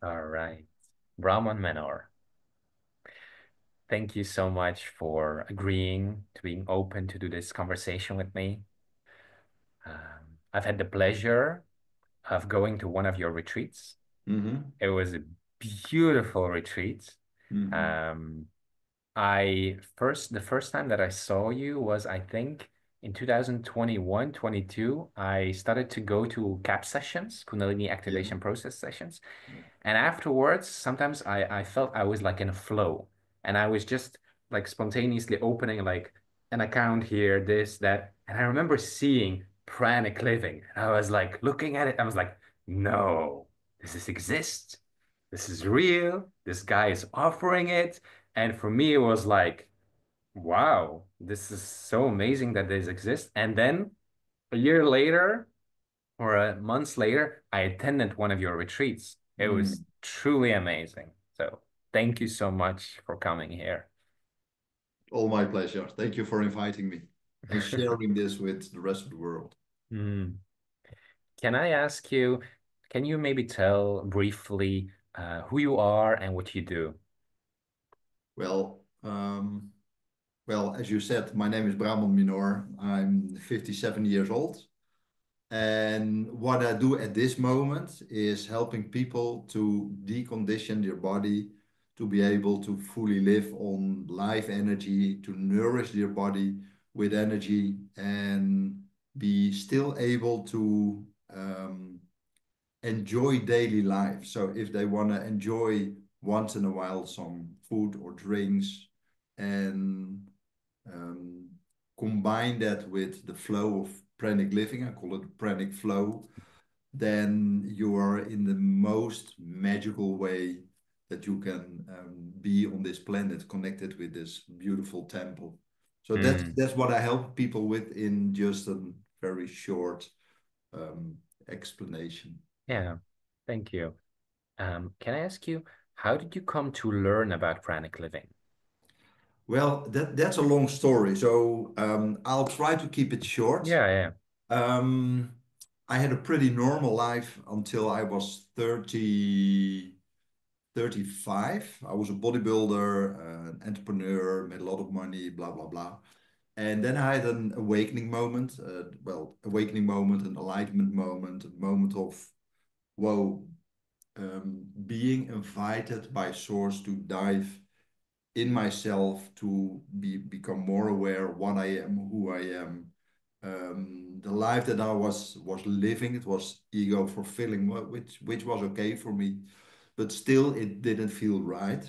All right. Brahman Menor, thank you so much for agreeing to being open to do this conversation with me. I've had the pleasure of going to one of your retreats. Hmm. It was a beautiful retreat. Hmm. Um, the first time that I saw you was, I think, in 2021, 22. I started to go to CAP sessions, Kundalini Yeah. activation process sessions. Yeah. And afterwards, sometimes I felt I was like in a flow and I was just like spontaneously opening like an account here, this, that. And I remember seeing Pranic Living. And I was like looking at it. I was like, no, does this exist? This is real. This guy is offering it. And for me, it was like, wow, this is so amazing that this exists. And then a year later, or months later, I attended one of your retreats. It was Mm. truly amazing. So thank you so much for coming here. All my pleasure. Thank you for inviting me and sharing this with the rest of the world. Hmm. Can I ask you, can you maybe tell briefly who you are and what you do? Well, as you said, my name is Brahman Minor. I'm 57 years old. And what I do at this moment is helping people to decondition their body to be able to fully live on life energy, to nourish their body with energy and be still able to enjoy daily life. So if they want to enjoy once in a while some food or drinks and um, combine that with the flow of pranic living, I call it pranic flow, then you are in the most magical way that you can be on this planet connected with this beautiful temple. So Hmm. that's what I help people with in just a very short um, explanation. Yeah, thank you. Can I ask you, how did you come to learn about pranic living? Well, that's a long story, so I'll try to keep it short. Yeah, yeah. Um, I had a pretty normal life until I was 35. I was a bodybuilder, an entrepreneur, made a lot of money, blah, blah, blah. And then I had an awakening moment, awakening moment, an enlightenment moment, a moment of, whoa, being invited by Source to dive in myself to become more aware of what I am, who I am. The life that I was living, it was ego fulfilling, which was okay for me, but still it didn't feel right.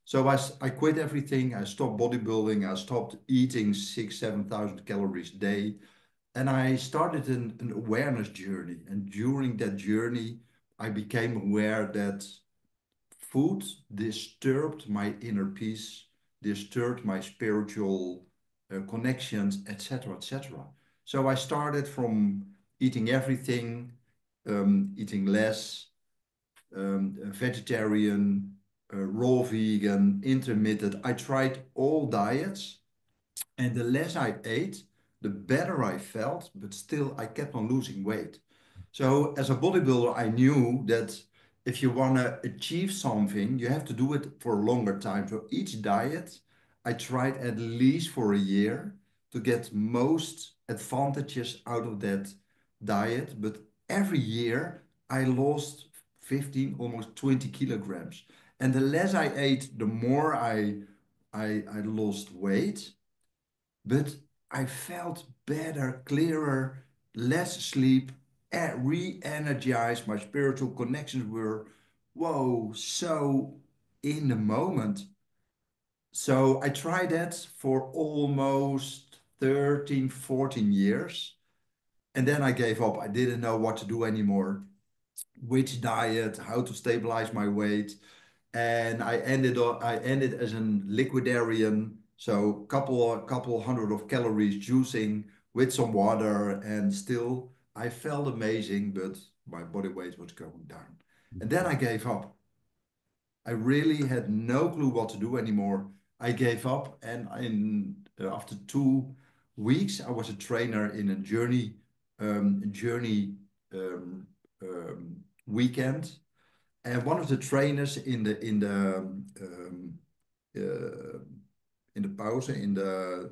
So I quit everything. I stopped bodybuilding. I stopped eating 7,000 calories a day, and I started an awareness journey. And during that journey, I became aware that food disturbed my inner peace, disturbed my spiritual connections, etc., etc. So I started from eating everything, eating less, vegetarian, raw vegan, intermittent. I tried all diets, and the less I ate, the better I felt, but still I kept on losing weight. So as a bodybuilder, I knew that if you want to achieve something, you have to do it for a longer time. So each diet, I tried at least for a year to get most advantages out of that diet. But every year, I lost 15, almost 20 kilograms. And the less I ate, the more I lost weight, but I felt better, clearer, less sleep, re-energized. My spiritual connections were, whoa, so in the moment. So I tried that for almost 13, 14 years. And then I gave up. I didn't know what to do anymore, which diet, how to stabilize my weight, and I ended as an liquidarian, so couple hundred of calories juicing with some water, and still I felt amazing, but my body weight was going down. And then I gave up. I really had no clue what to do anymore. I gave up, and after 2 weeks, I was a trainer in a journey um, weekend, And one of the trainers uh, in the pause, in the,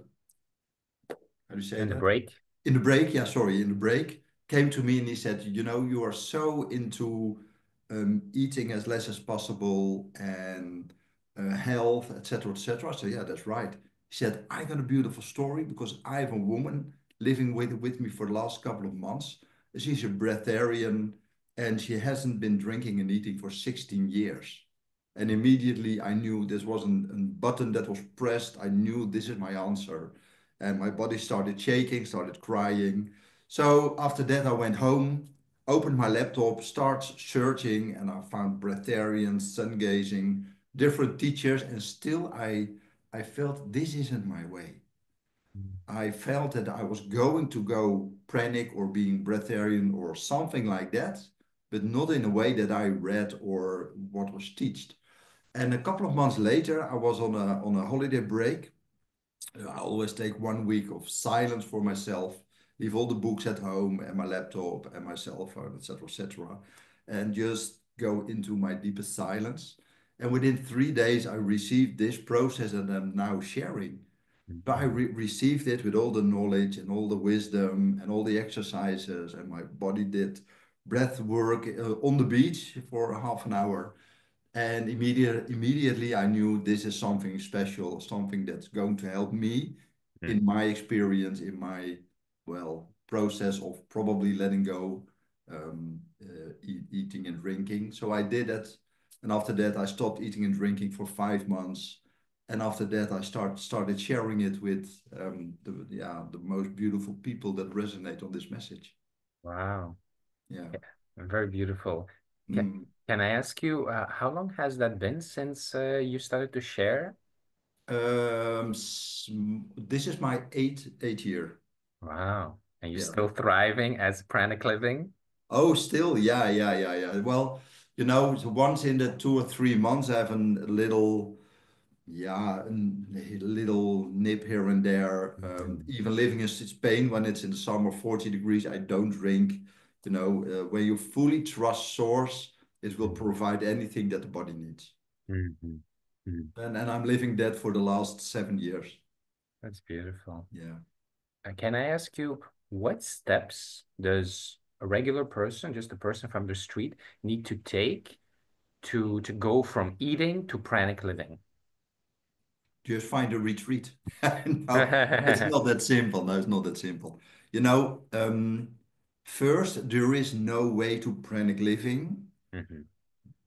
how do you say In the that? break. In the break, yeah, sorry, in the break, came to me and he said, you know, you are so into eating as less as possible and health, etc., etc. So yeah, that's right. He said, I got a beautiful story because I have a woman living with me for the last couple of months. She's a breatharian and she hasn't been drinking and eating for 16 years. And immediately I knew this wasn't a button that was pressed. I knew this is my answer. And my body started shaking, started crying. So after that, I went home, opened my laptop, started searching, and I found breatharians, sun gazing, different teachers, and still I felt this isn't my way. I felt that I was going to go pranic or being breatharian or something like that, but not in a way that I read or what was taught. And a couple of months later, I was on a holiday break. I always take 1 week of silence for myself, leave all the books at home and my laptop and my cell phone, etc., etc., and just go into my deepest silence. And within 3 days, I received this process that I'm now sharing. But I Mhm. received it with all the knowledge and all the wisdom and all the exercises, and my body did breath work on the beach for half an hour. And immediately I knew this is something special, something that's going to help me in my experience, in my, well, process of probably letting go, eating and drinking. So I did it. And after that, I stopped eating and drinking for 5 months. And after that, I started sharing it with the most beautiful people that resonate on this message. Wow. Yeah. Yeah, very beautiful. Can, Mm. can I ask you, how long has that been since you started to share? This is my eighth year. Wow. And you're Yeah. still thriving as Pranic Living? Oh, still, yeah, yeah, yeah, yeah. Well, so once in the 2 or 3 months, I have a little, yeah, a little nip here and there. Mhm. Even living in Spain, when it's in the summer, 40 degrees, I don't drink. When you fully trust source, it will Mhm. provide anything that the body needs. Mhm. Mhm. And I'm living that for the last 7 years. That's beautiful. Yeah. Can I ask you, what steps does a regular person, just a person from the street, need to take to go from eating to Pranic Living? Just find a retreat. No, it's not that simple. No, it's not that simple. You know, first, there is no way to pranic living, Mhm.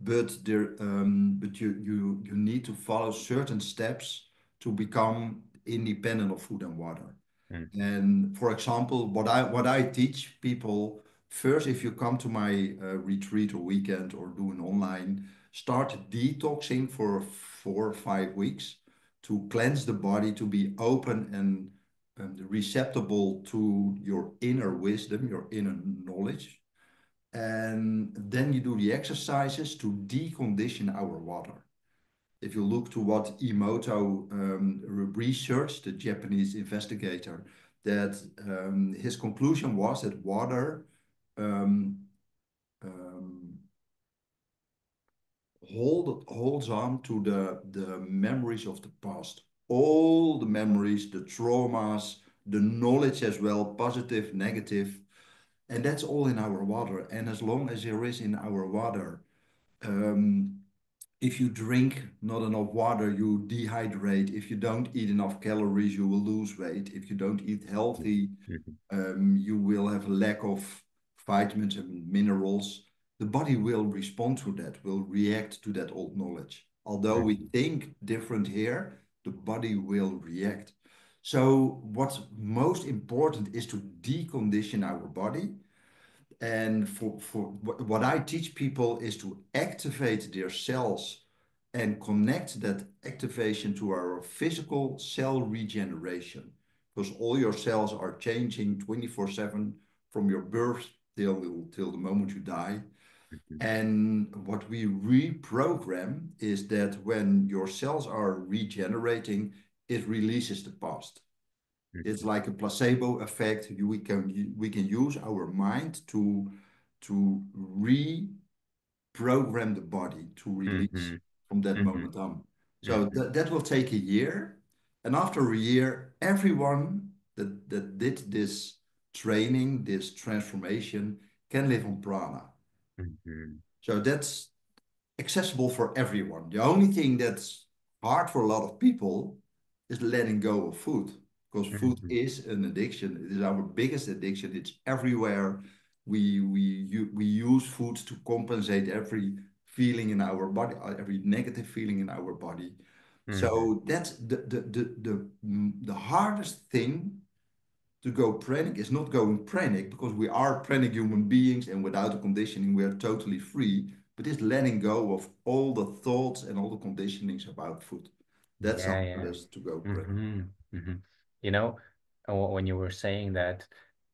but you need to follow certain steps to become independent of food and water. Mhm. And for example, what I teach people first, if you come to my retreat or weekend or do an online, start detoxing for 4 or 5 weeks to cleanse the body, to be open and receptible to your inner wisdom, your inner knowledge. And then you do the exercises to decondition our water. If you look to what Emoto researched, the Japanese investigator, that his conclusion was that water um, um, holds on to the memories of the past, all the memories, the traumas, the knowledge as well, positive, negative, and that's all in our water. And as long as there is in our water, um, if you drink not enough water, you dehydrate. If you don't eat enough calories, you will lose weight. If you don't eat healthy, Mhm. you will have a lack of vitamins and minerals. The body will respond to that, will react to that old knowledge. Although we Mhm. think different here, the body will react. So, what's most important is to decondition our body, and for what I teach people is to activate their cells and connect that activation to our physical cell regeneration. Because all your cells are changing 24/7 from your birth till the moment you die. Mhm. And what we reprogram is that when your cells are regenerating, it releases the past. It's Mhm. like a placebo effect. We can use our mind to program the body to release Mm-hmm. from that Mm-hmm. moment on. So Mm-hmm. that will take a year. And after a year, everyone that did this training, this transformation, can live on prana. Mm-hmm. So that's accessible for everyone. The only thing that's hard for a lot of people is letting go of food, because food Mm-hmm. is an addiction. It is our biggest addiction. It's everywhere. We use food to compensate every feeling in our body, every negative feeling in our body. Mm-hmm. So that's the hardest thing to go pranic is not going pranic, because we are pranic human beings and without the conditioning we are totally free, but it's letting go of all the thoughts and all the conditionings about food. That's the Yeah, yeah. hardest to go pranic. Mm-hmm. Mm-hmm. You know, when you were saying that,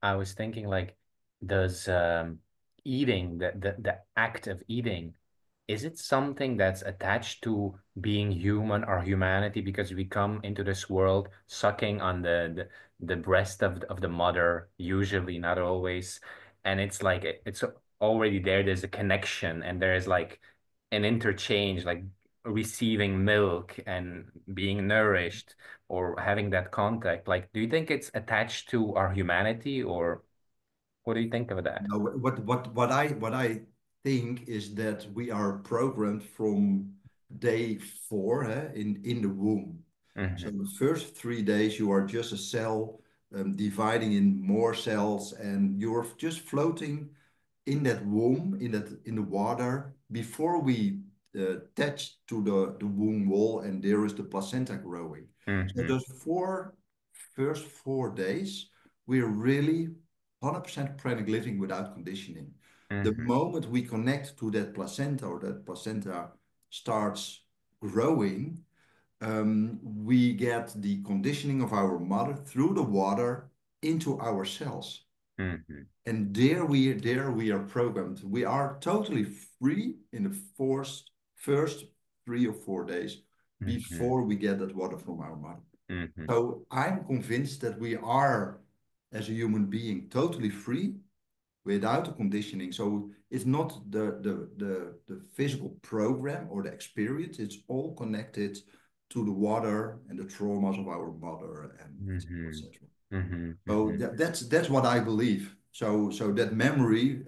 I was thinking like, does eating, the act of eating, is it something that's attached to being human or humanity because we come into this world sucking on the breast of the mother, usually, not always, and it's like it's already there. There's a connection, and there's like an interchange, like receiving milk and being nourished or having that contact. Like, do you think it's attached to our humanity, or what do you think of that? Now, what I think is that we are programmed from day four, in the womb. So Hmm. the first 3 days you are just a cell, dividing in more cells, and you're just floating in that womb, in the water, before we attach to the womb wall, and there is the placenta growing. So Hmm. those first 4 days, we're really 100% pranic living without conditioning. The Hmm. moment we connect to that placenta, or that placenta starts growing, we get the conditioning of our mother through the water into our cells. Hmm. And there we are programmed. We are totally free in the first 3 or 4 days Hmm. before we get that water from our mother. Hmm. So I'm convinced that we are, as a human being, totally free without the conditioning. So it's not the physical program or the experience. It's all connected to the water and the traumas of our mother, and etc. Hmm. etc. Hmm. So Hmm. that's what I believe. So that memory,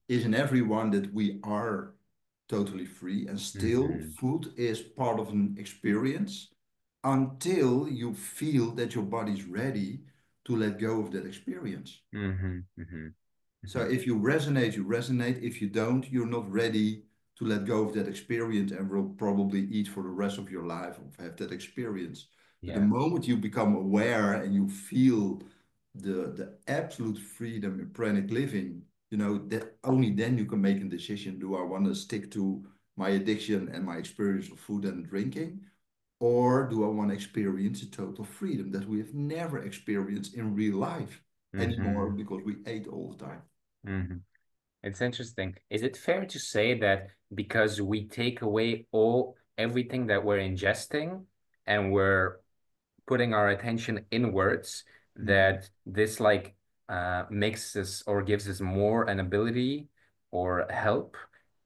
is in everyone, that we are totally free, and still Hmm. food is part of an experience until you feel that your body's ready to let go of that experience. Hmm. Hmm. So Hmm. if you resonate, you resonate. If you don't, you're not ready to let go of that experience, and will probably eat for the rest of your life or have that experience. But the Yeah. moment you become aware and you feel the absolute freedom in pranic living, that only then you can make a decision. Do I want to stick to my addiction and my experience of food and drinking? Or do I want to experience a total freedom that we have never experienced in real life anymore, Hmm. because we ate all the time? Hmm. It's interesting. Is it fair to say that because we take away everything that we're ingesting and we're putting our attention inwards, Mhm. that this like makes us or gives us more an ability or help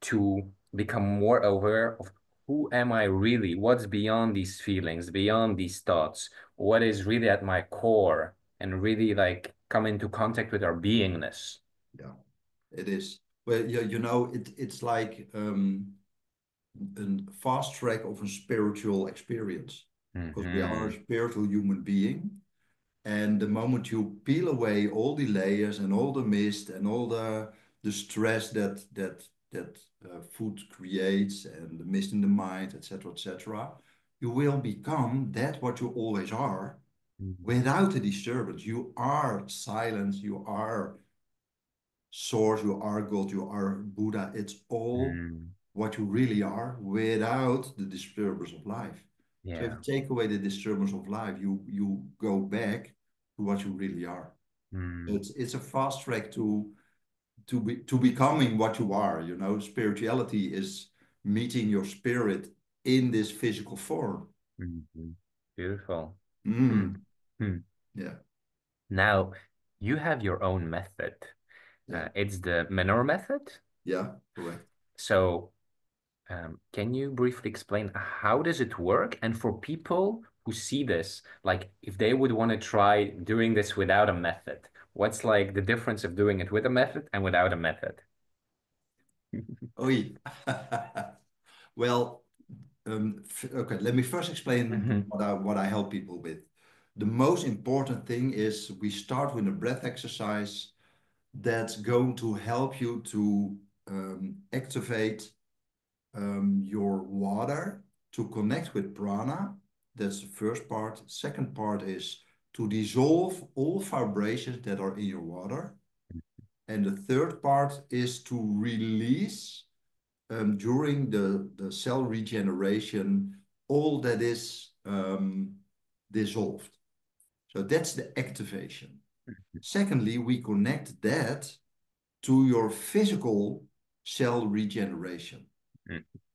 to become more aware of who am I really? What's beyond these feelings, beyond these thoughts? What is really at my core, and really like come into contact with our beingness? Yeah, it is. Well, yeah, it's like, a fast track of a spiritual experience, because we are a Mm-hmm. spiritual human being. And the moment you peel away all the layers and all the mist and all the stress that food creates, and the mist in the mind, etc., etc., you will become that what you always are, without the disturbance. You are silence. You are source. You are God. You are Buddha. It's all Mm-hmm. what you really are, without the disturbance of life. So if Yeah. you take away the disturbance of life, you go back to what you really are. Mm. It's a fast track to becoming what you are. Spirituality is meeting your spirit in this physical form. Mm-hmm. Beautiful. Hmm. Mm, Hmm. yeah, Now, you have your own method. yeah, It's the Menor method. yeah, correct. So, can you briefly explain how does it work? And for people who see this, like if they would want to try doing this without a method, what's like the difference of doing it with a method and without a method? Oei. Well, okay, let me first explain Hmm. what I help people with. The most important thing is we start with a breath exercise that's going to help you to activate your water to connect with prana. That's the first part. Second part is to dissolve all vibrations that are in your water. And the third part is to release during the cell regeneration all that is dissolved. So that's the activation. Secondly, we connect that to your physical cell regeneration.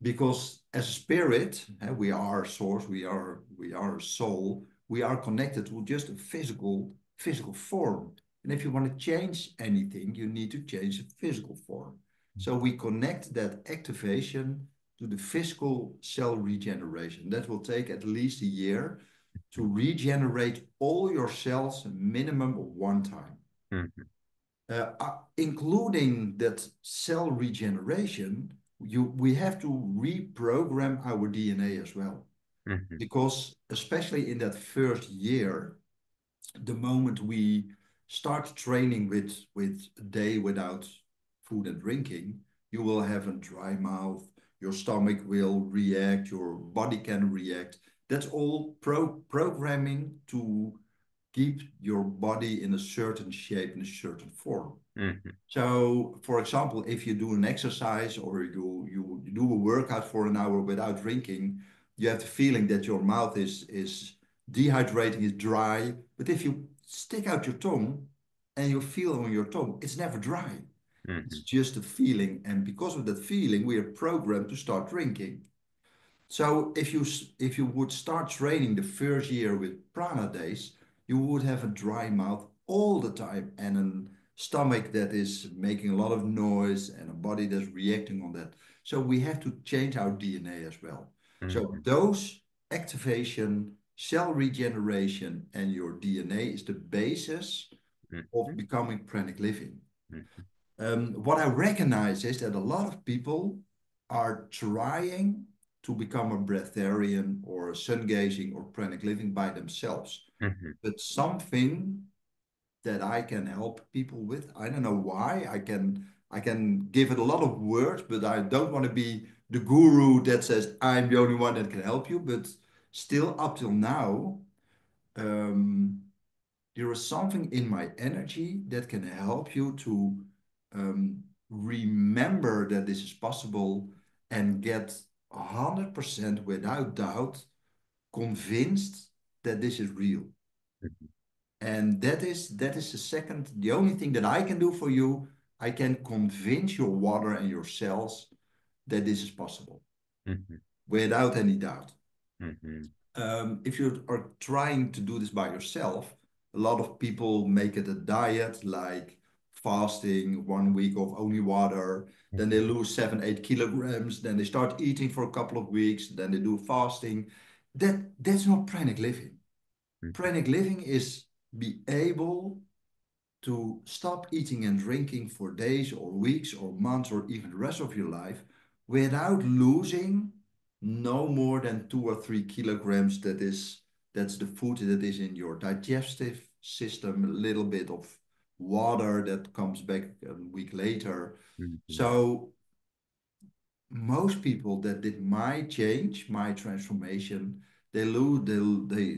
Because as a spirit, we are source, we are a soul, we are connected to just a physical form. And if you want to change anything, you need to change the physical form. So we connect that activation to the physical cell regeneration. That will take at least a year to regenerate all your cells a minimum of one time. Including that cell regeneration, we have to reprogram our DNA as well. Because especially in that first year, the moment we start training with a day without food and drinking, you will have a dry mouth, your stomach will react, your body can react. That's all programming to keep your body in a certain shape, in a certain form. So, for example, if you do an exercise or you do a workout for an hour without drinking, you have the feeling that your mouth is dehydrating, is dry. But if you stick out your tongue and you feel on your tongue, it's never dry. It's just a feeling. And because of that feeling, we are programmed to start drinking. So if you would start training the first year with prana days, you would have a dry mouth all the time and a stomach that is making a lot of noise and a body that's reacting on that. So we have to change our DNA as well. So those activation, cell regeneration, and your DNA is the basis of becoming pranic living. What I recognize is that a lot of people are trying to become a breatharian or a sun gazing or pranic living by themselves. But something that I can help people with, I don't know why. I can give it a lot of words, but I don't want to be the guru that says I'm the only one that can help you. But still, up till now, um, there is something in my energy that can help you to remember that this is possible and get 100% without doubt convinced that this is real. And that is the only thing that I can do for you. I can convince your water and your cells that this is possible without any doubt. If you are trying to do this by yourself, a lot of people make it a diet like fasting 1 week of only water. Then they lose 7, 8 kilograms. Then they start eating for a couple of weeks. Then they do fasting. That's not pranic living. Pranic living is be able to stop eating and drinking for days or weeks or months or even the rest of your life without losing no more than 2 or 3 kilograms. That's the food that is in your digestive system, a little bit of water that comes back a week later. So most people that did my change, my transformation, they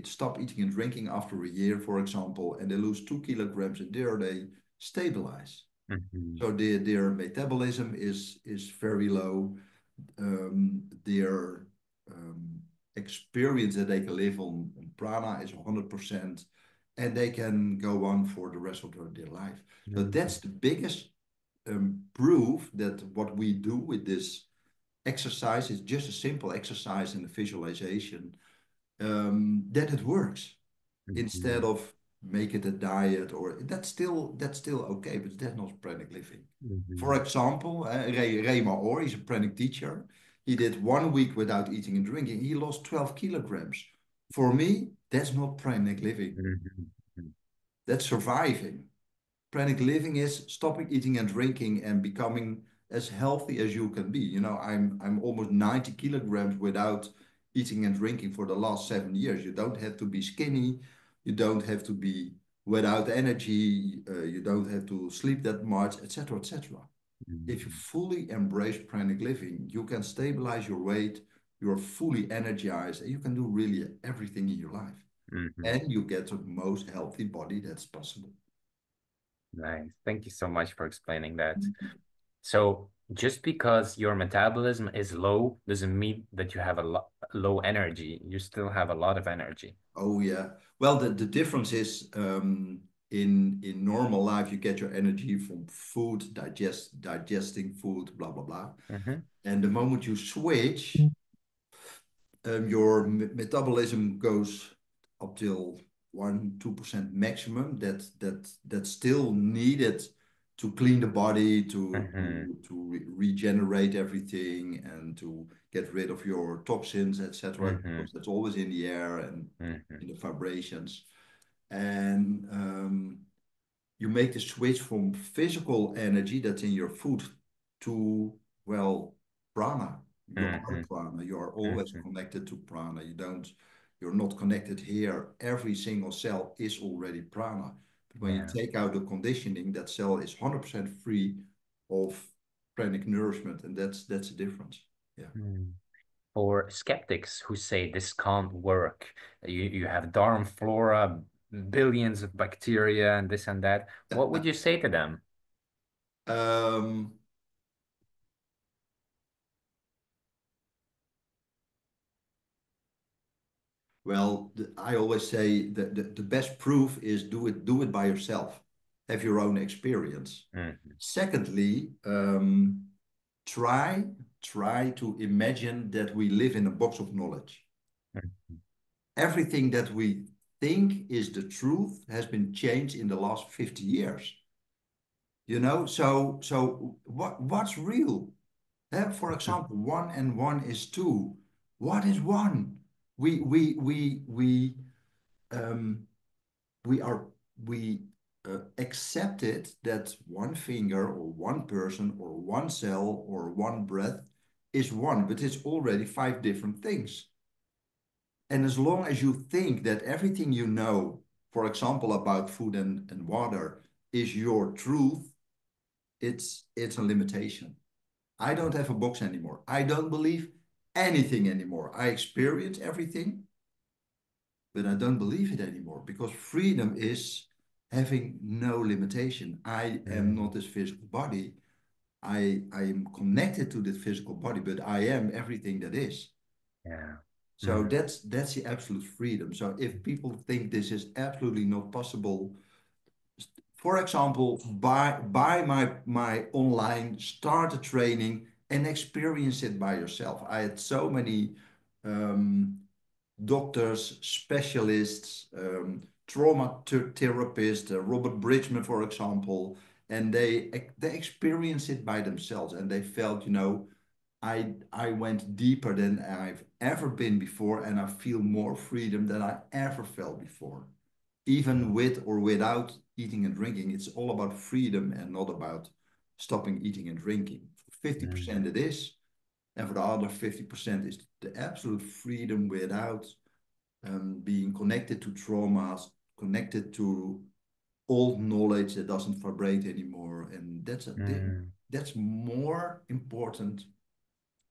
stop eating and drinking after a year, for example, and they lose 2 kilograms and there they stabilize. So their metabolism is very low. Their experience that they can live on prana is 100%, and they can go on for the rest of their life. So that's the biggest proof that what we do with this exercise is just a simple exercise and a visualization, that it works instead of make it a diet, or that's still okay, but that's not pranic living. For Mhm. example, Ray Maor, he's a pranic teacher. He did 1 week without eating and drinking. He lost 12 kilograms. For me, that's not pranic living. Mhm. Mhm. That's surviving. Pranic living is stopping eating and drinking and becoming as healthy as you can be. I'm almost 90 kilograms without eating and drinking for the last 7 years. You don't have to be skinny. You don't have to be without energy. You don't have to sleep that much, etc., etc. If you Mhm. fully embrace pranic living, you can stabilize your weight. You're fully energized, and you can do really everything in your life. Mhm. And you get the most healthy body that's possible. Nice. Thank you so much for explaining that. So just because your metabolism is low doesn't mean that you have a lo low energy. You still have a lot of energy. Oh yeah. Well, the difference is in normal life you get your energy from food, digesting food, blah blah blah. Hmm. And the moment you switch, your metabolism goes up till 1-2% maximum. That's still needed to clean the body, to Hmm. to to regenerate everything, and to get rid of your toxins, etc. Hmm. Because that's always in the air and Hmm. in the vibrations. And you make the switch from physical energy that's in your food to, well, prana. You are Hmm. prana. You are always Hmm. connected to prana. You're not connected here. Every single cell is already prana. But when you Yeah. take out the conditioning, that cell is 100% free of pranic nourishment, and that's the difference. Yeah. Mm. For skeptics who say this can't work, you have darm flora, billions of bacteria, and this and that, what would you say to them? Um, Well, I always say that the best proof is do it by yourself. Have your own experience. Hmm. Secondly, try try to imagine that we live in a box of knowledge. Everything that we think is the truth has been changed in the last 50 years. So what's real? For example, one and one is two. What is one? We um, we are we accepted that one finger or one person or one cell or one breath is one, but it's already five different things. And as long as you think that everything you know, for example, about food and water, is your truth, it's a limitation. I don't have a box anymore. I don't believe anything anymore. I experience everything, but I don't believe it anymore because freedom is having no limitation. I am not Hmm. this physical body. I am connected to this physical body, but I am everything that is. Yeah. So Hmm. that's the absolute freedom. So if people think this is absolutely not possible, for example, buy my online starter training and experience it by yourself. I had so many um, doctors, specialists, trauma therapists, Robert Bridgman, for example, and they experienced it by themselves, and they felt, I went deeper than I've ever been before, and I feel more freedom than I ever felt before. Even with or without eating and drinking, it's all about freedom and not about stopping eating and drinking. For 50% Hmm. it is, and for the other 50% is the absolute freedom without being connected to traumas, connected to old knowledge that doesn't vibrate anymore. And Hmm. that's more important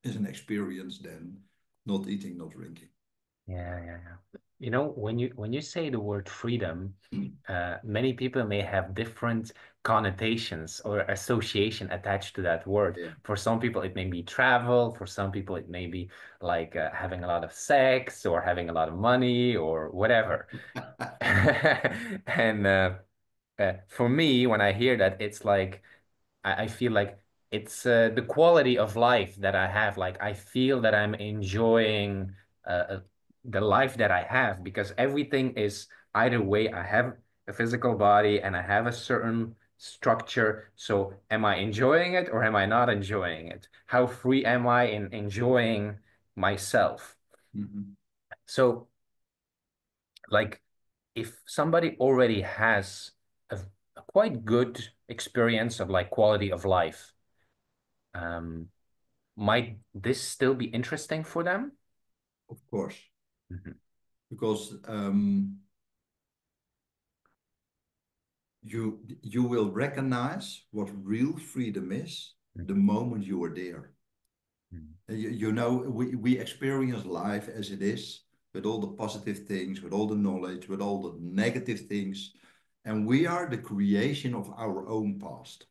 as an experience than not eating, not drinking. Yeah, yeah, yeah. You know, when you say the word freedom, many people may have different connotations or association attached to that word. Yeah. For some people, it may be travel. For some people, it may be like having a lot of sex or having a lot of money or whatever. And for me, when I hear that, it's like I feel like it's the quality of life that I have. Like I feel that I'm enjoying uh, uh, the life that I have because everything is either way. I have a physical body and I have a certain structure. So am I enjoying it or am I not enjoying it? How free am I in enjoying myself? Mhm. So like if somebody already has a quite good experience of like quality of life, um, might this still be interesting for them? Of course, Mhm, because you will recognize what real freedom is the mhm, moment you are there. mhm, You know, we experience life as it is, with all the positive things, with all the knowledge, with all the negative things, and we are the creation of our own past.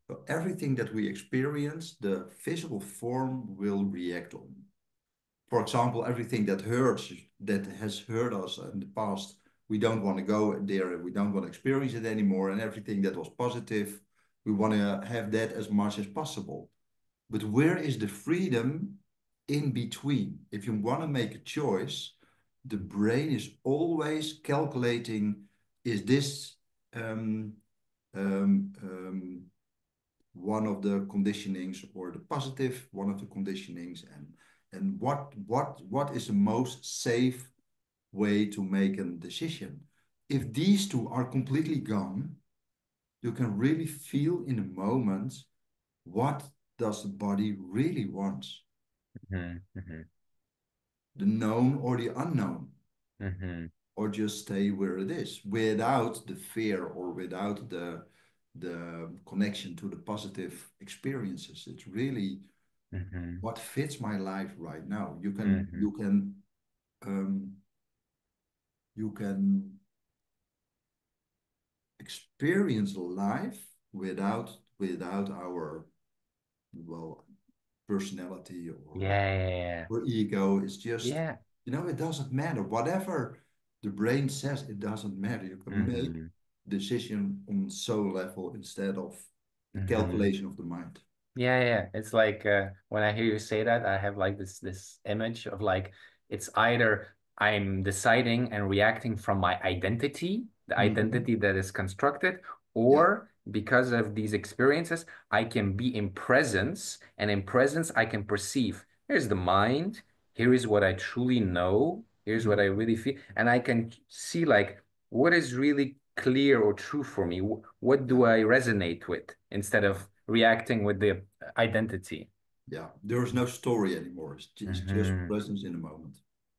So everything that we experience, the physical form will react on. For example, everything that hurts, that has hurt us in the past, we don't want to go there, we don't want to experience it anymore. And everything that was positive, we want to have that as much as possible. But where is the freedom in between? If you want to make a choice, the brain is always calculating, is this um, um, um, one of the conditionings or the positive one of the conditionings, and what is the most safe way to make a decision. If these two are completely gone, you can really feel in a moment what does the body really wants, mhm, mhm, the known or the unknown, mhm, or just stay where it is without the fear or without the connection to the positive experiences. It's really mhm, what fits my life right now. You can mhm, you can um, you can experience life without our, well, personality yeah, or ego. It's just, yeah, it doesn't matter. Whatever the brain says, it doesn't matter. You can make mhm, decision on soul level instead of the mhm. calculation of the mind. Yeah, yeah. It's like when I hear you say that, I have like this image of like it's either I'm deciding and reacting from my identity, the Mhm. identity that is constructed, Yeah. or because of these experiences, I can be in presence, and in presence I can perceive. Here's the mind, here is what I truly know, here's what I Mhm. really feel, and I can see like what is really clear or true for me. What Yeah. do I resonate with instead of reacting with the identity? Yeah. There is no story anymore. It's just Hmm. presence in the moment.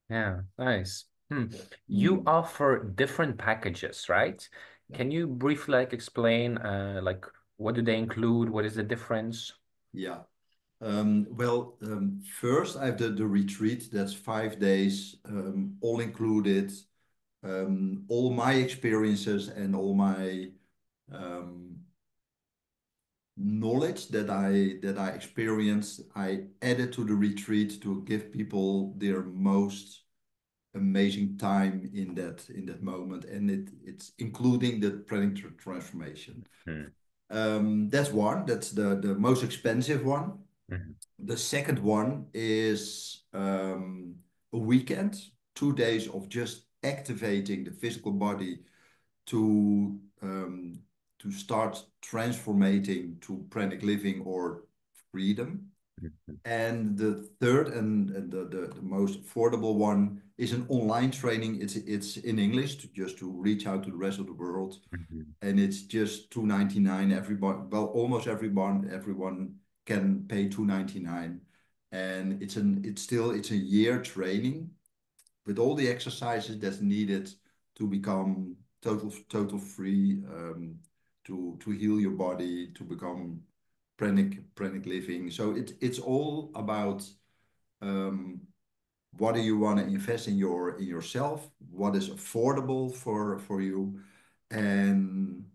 Yeah, nice. Hmm. You Mm. offer different packages, right? Yeah. Can you briefly like explain like what do they include? What is the difference? Yeah. Well, first I have the retreat. That's 5 days, all included. All my experiences and all my um, knowledge that I experienced, I added to the retreat to give people their most amazing time in that moment, and it's including the planning transformation. Hmm. That's one. That's the most expensive one. Mhm. The second one is a weekend, 2 days of just activating the physical body to um, to start transformating to pranic living or freedom. Mhm. And the third and the most affordable one is an online training. It's in English to just to reach out to the rest of the world, Mhm. and it's just 299. Everyone, well, almost everyone can pay 299, and it's a year training with all the exercises that's needed to become total free, to heal your body, to become pranic living. So it's all about, um, what do you want to invest in yourself, what is affordable for you, and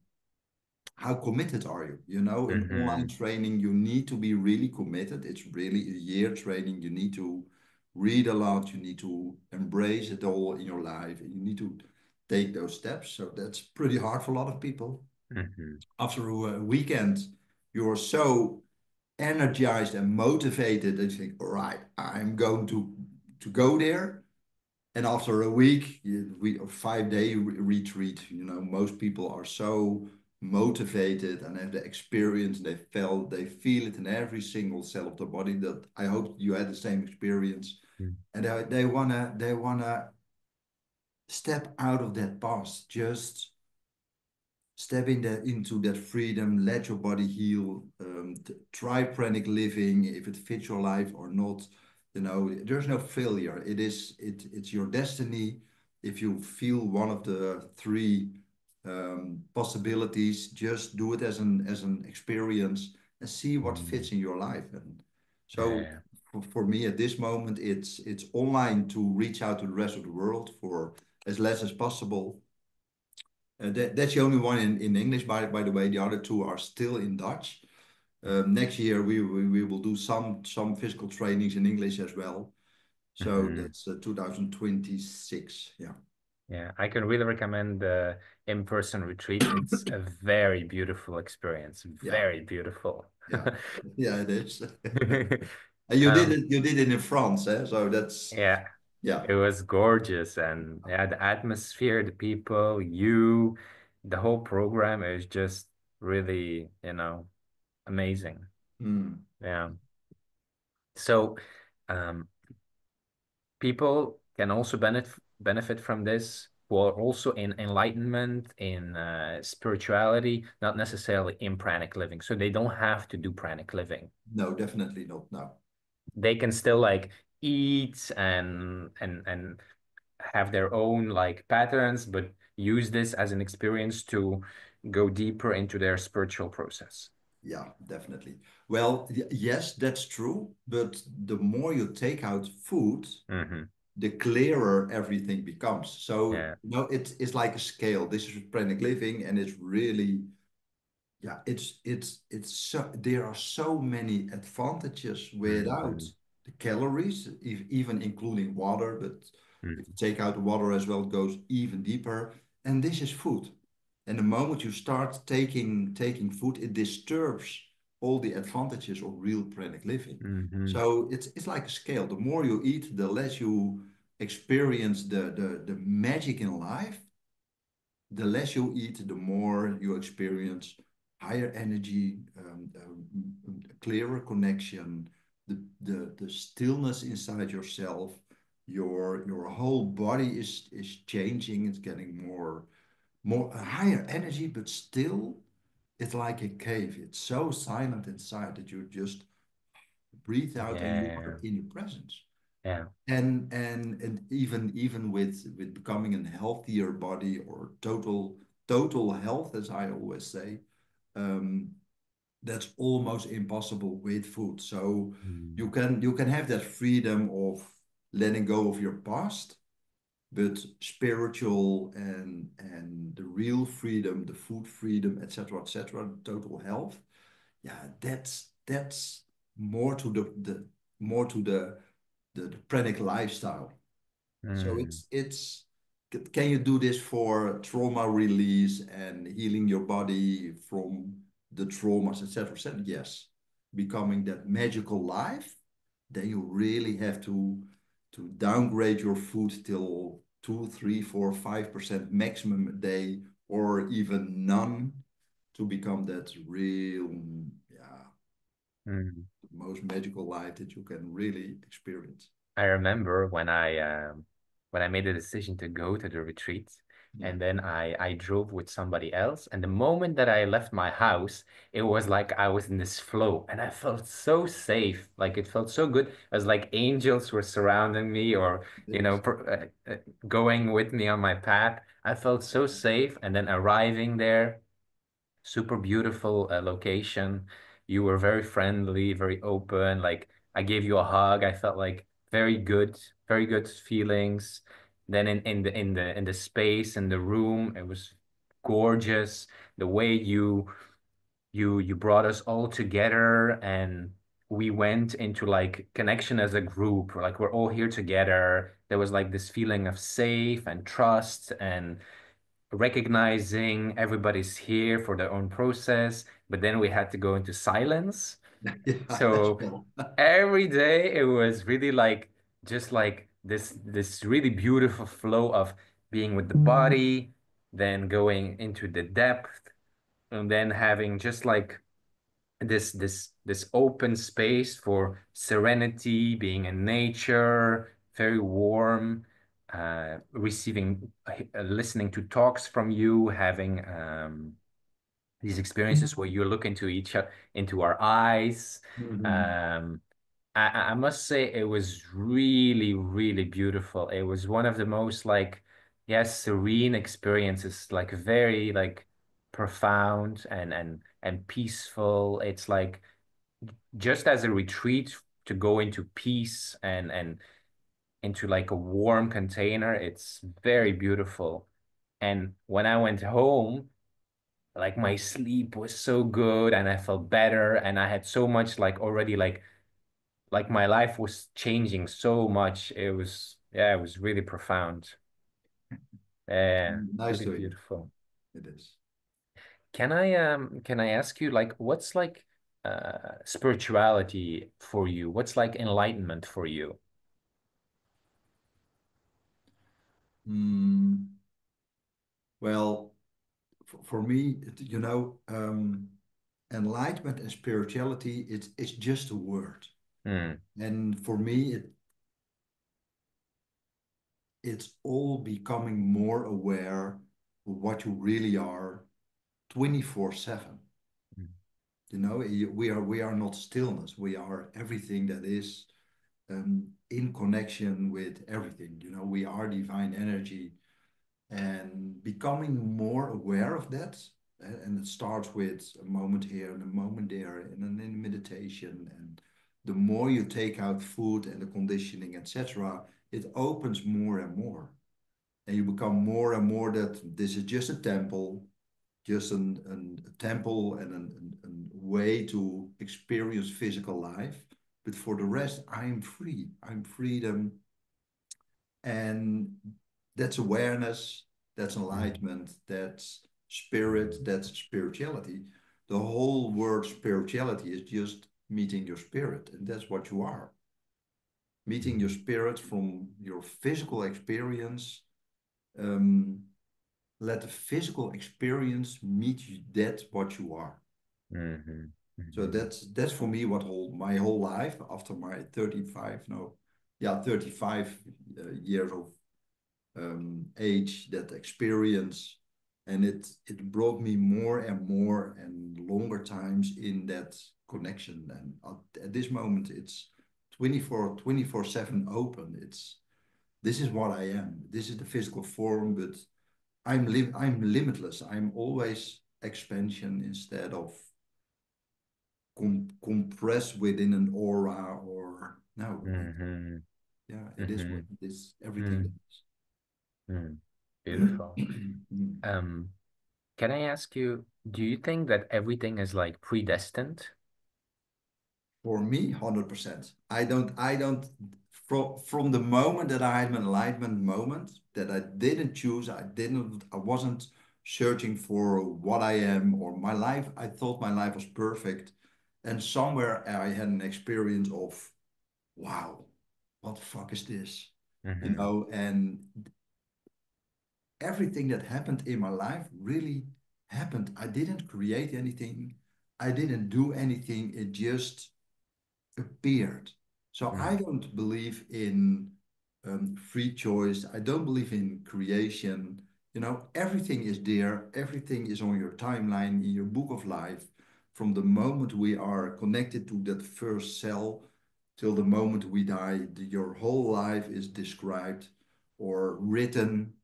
how committed are you? In online Mhm. training, you need to be really committed. It's really a year training. You need to read a lot. You need to embrace it all in your life. And you need to take those steps. So that's pretty hard for a lot of people. Mhm. After a weekend, you're so energized and motivated that you think, all right, I'm going to go there. And after a week, we a 5 day retreat, most people are so motivated and have the experience. They feel it in every single cell of the body. That I hope you had the same experience. Mm. And they wanna step out of that past. Just step into that freedom, let your body heal, try pranic living if it fits your life or not. There's no failure. It's your destiny. If you feel one of the three possibilities, just do it as an experience and see what Mm. fits in your life. And so Yeah. for me at this moment, it's online to reach out to the rest of the world for as less as possible. That's the only one in English, by the way. The other two are still in Dutch. Next year we will do some physical trainings in English as well. So Hmm. that's 2026. Yeah. Yeah, I can really recommend the in-person retreat. It's a very beautiful experience. Yeah. Very beautiful. Yeah. Yeah, it is. And you did it in France, eh? So that's Yeah, yeah. it was gorgeous, and yeah, the atmosphere, the people, you, the whole program is just really, amazing. Hmm. Yeah. So, um, people can also benefit from this who are also in enlightenment, in spirituality, not necessarily in pranic living. So they don't have to do pranic living. No, definitely not. No. They can still like eat and have their own like patterns, but use this as an experience to go deeper into their spiritual process. Yeah, definitely. Well, yes, that's true. But the more you take out food, Hmm. the clearer everything becomes. So, Yeah. it's like a scale. This is pranic living, and it's really, yeah, it's so there are so many advantages without Hmm. the calories, even including water. But if you Hmm. take out the water as well, it goes even deeper. And this is food. And the moment you start taking food, it disturbs all the advantages of real pranic living. Hmm. So it's like a scale. The more you eat, the less you experience the magic in life. The less you eat, the more you experience higher energy, clearer connection, the stillness inside yourself. Your whole body is changing. It's getting more higher energy, but still it's like a cave. It's so silent inside that you just breathe out and you are Yeah. in your presence. Yeah. And even with becoming a healthier body or total health, as I always say, um, that's almost impossible with food. So you Mm. can have that freedom of letting go of your past, but spiritual and the real freedom, the food freedom, etc., total health. Yeah, that's more to the more to the pranic lifestyle. So Mm. can you do this for trauma release and healing your body from the traumas, etc., etc.? Yes. Becoming that magical life, then you really have to downgrade your food till 2, 3, 4, 5% maximum a day, or even none, to become that real, yeah, Mm. most magical life that you can really experience. I remember when I made the decision to go to the retreat, Yeah. and then I drove with somebody else, and the moment that I left my house, it was like I was in this flow, and I felt so safe. Like it felt so good. It was like angels were surrounding me, or Yes. going with me on my path. I felt so safe, and then arriving there, super beautiful location. You were very friendly, very open. Like I gave you a hug. I felt like very good feelings. Then in the space in the room, it was gorgeous. The way you brought us all together, and we went into like connection as a group. Like we're all here together. There was like this feeling of safe and trust and recognizing everybody's here for their own process, but then we had to go into silence. Yeah, as So well. every day it was really like just like this really beautiful flow of being with the body, then going into the depth, and then having just like this open space for serenity, being in nature, very warm, receiving, listening to talks from you, having these experiences where you look into into our eyes. Mhm. Um, I must say it was really, really beautiful. It was one of the most like, yes, serene experiences, like very like profound and peaceful. It's like just as a retreat to go into peace and into like a warm container. It's very beautiful. And when I went home, like my sleep was so good and I felt better and I had so much like already like my life was changing so much. It was, yeah, it was really profound. Yeah, Nice really to hear. beautiful. It is. Can I ask you like what's like spirituality for you? What's like enlightenment for you? Mm, well, for me, enlightenment and spirituality, it's just a word. Mm, And for me, it's all becoming more aware of what you really are 24/7. We are not stillness. We are everything that is in connection with everything. We are divine energy, and becoming more aware of that. And it starts with a moment here and a moment there, and then in meditation. And the more you take out food and the conditioning, etc., it opens more and more. And you become more and more that this is just a temple, just a temple and an way to experience physical life. But for the rest, I'm free. I'm freedom. And that's awareness, that's mm, enlightenment, that's spirit, that's spirituality. The whole word spirituality is just meeting your spirit, and that's what you are. Meeting your spirit from your physical experience. Um, Let the physical experience meet you, that's what you are. mhm, So mhm, that's for me what my whole life after my 35, no, yeah, 35 years of age, that experience, and it brought me more and more and longer times in that connection. And at this moment, it's 24/7 open. This is what I am. This is the physical form, but I'm limitless. I'm always expansion instead of compressed within an aura or no. mhm, Yeah, it is what mhm, it is. Everything that mm, mm. is. Beautiful. Um, can I ask you, do you think that everything is like predestined? For me, 100%. I don't, from the moment that I had an enlightenment moment that I didn't choose, I wasn't searching for what I am or my life. I thought my life was perfect. And somewhere I had an experience of, wow, what the fuck is this? Mm-hmm. And everything that happened in my life really happened. I didn't create anything. I didn't do anything. It just appeared. So I Mm, don't believe in free choice. I don't believe in creation. Everything is there. Everything is on your timeline, in your book of life. From the moment we are connected to that first cell till the moment we die, your whole life is described or written,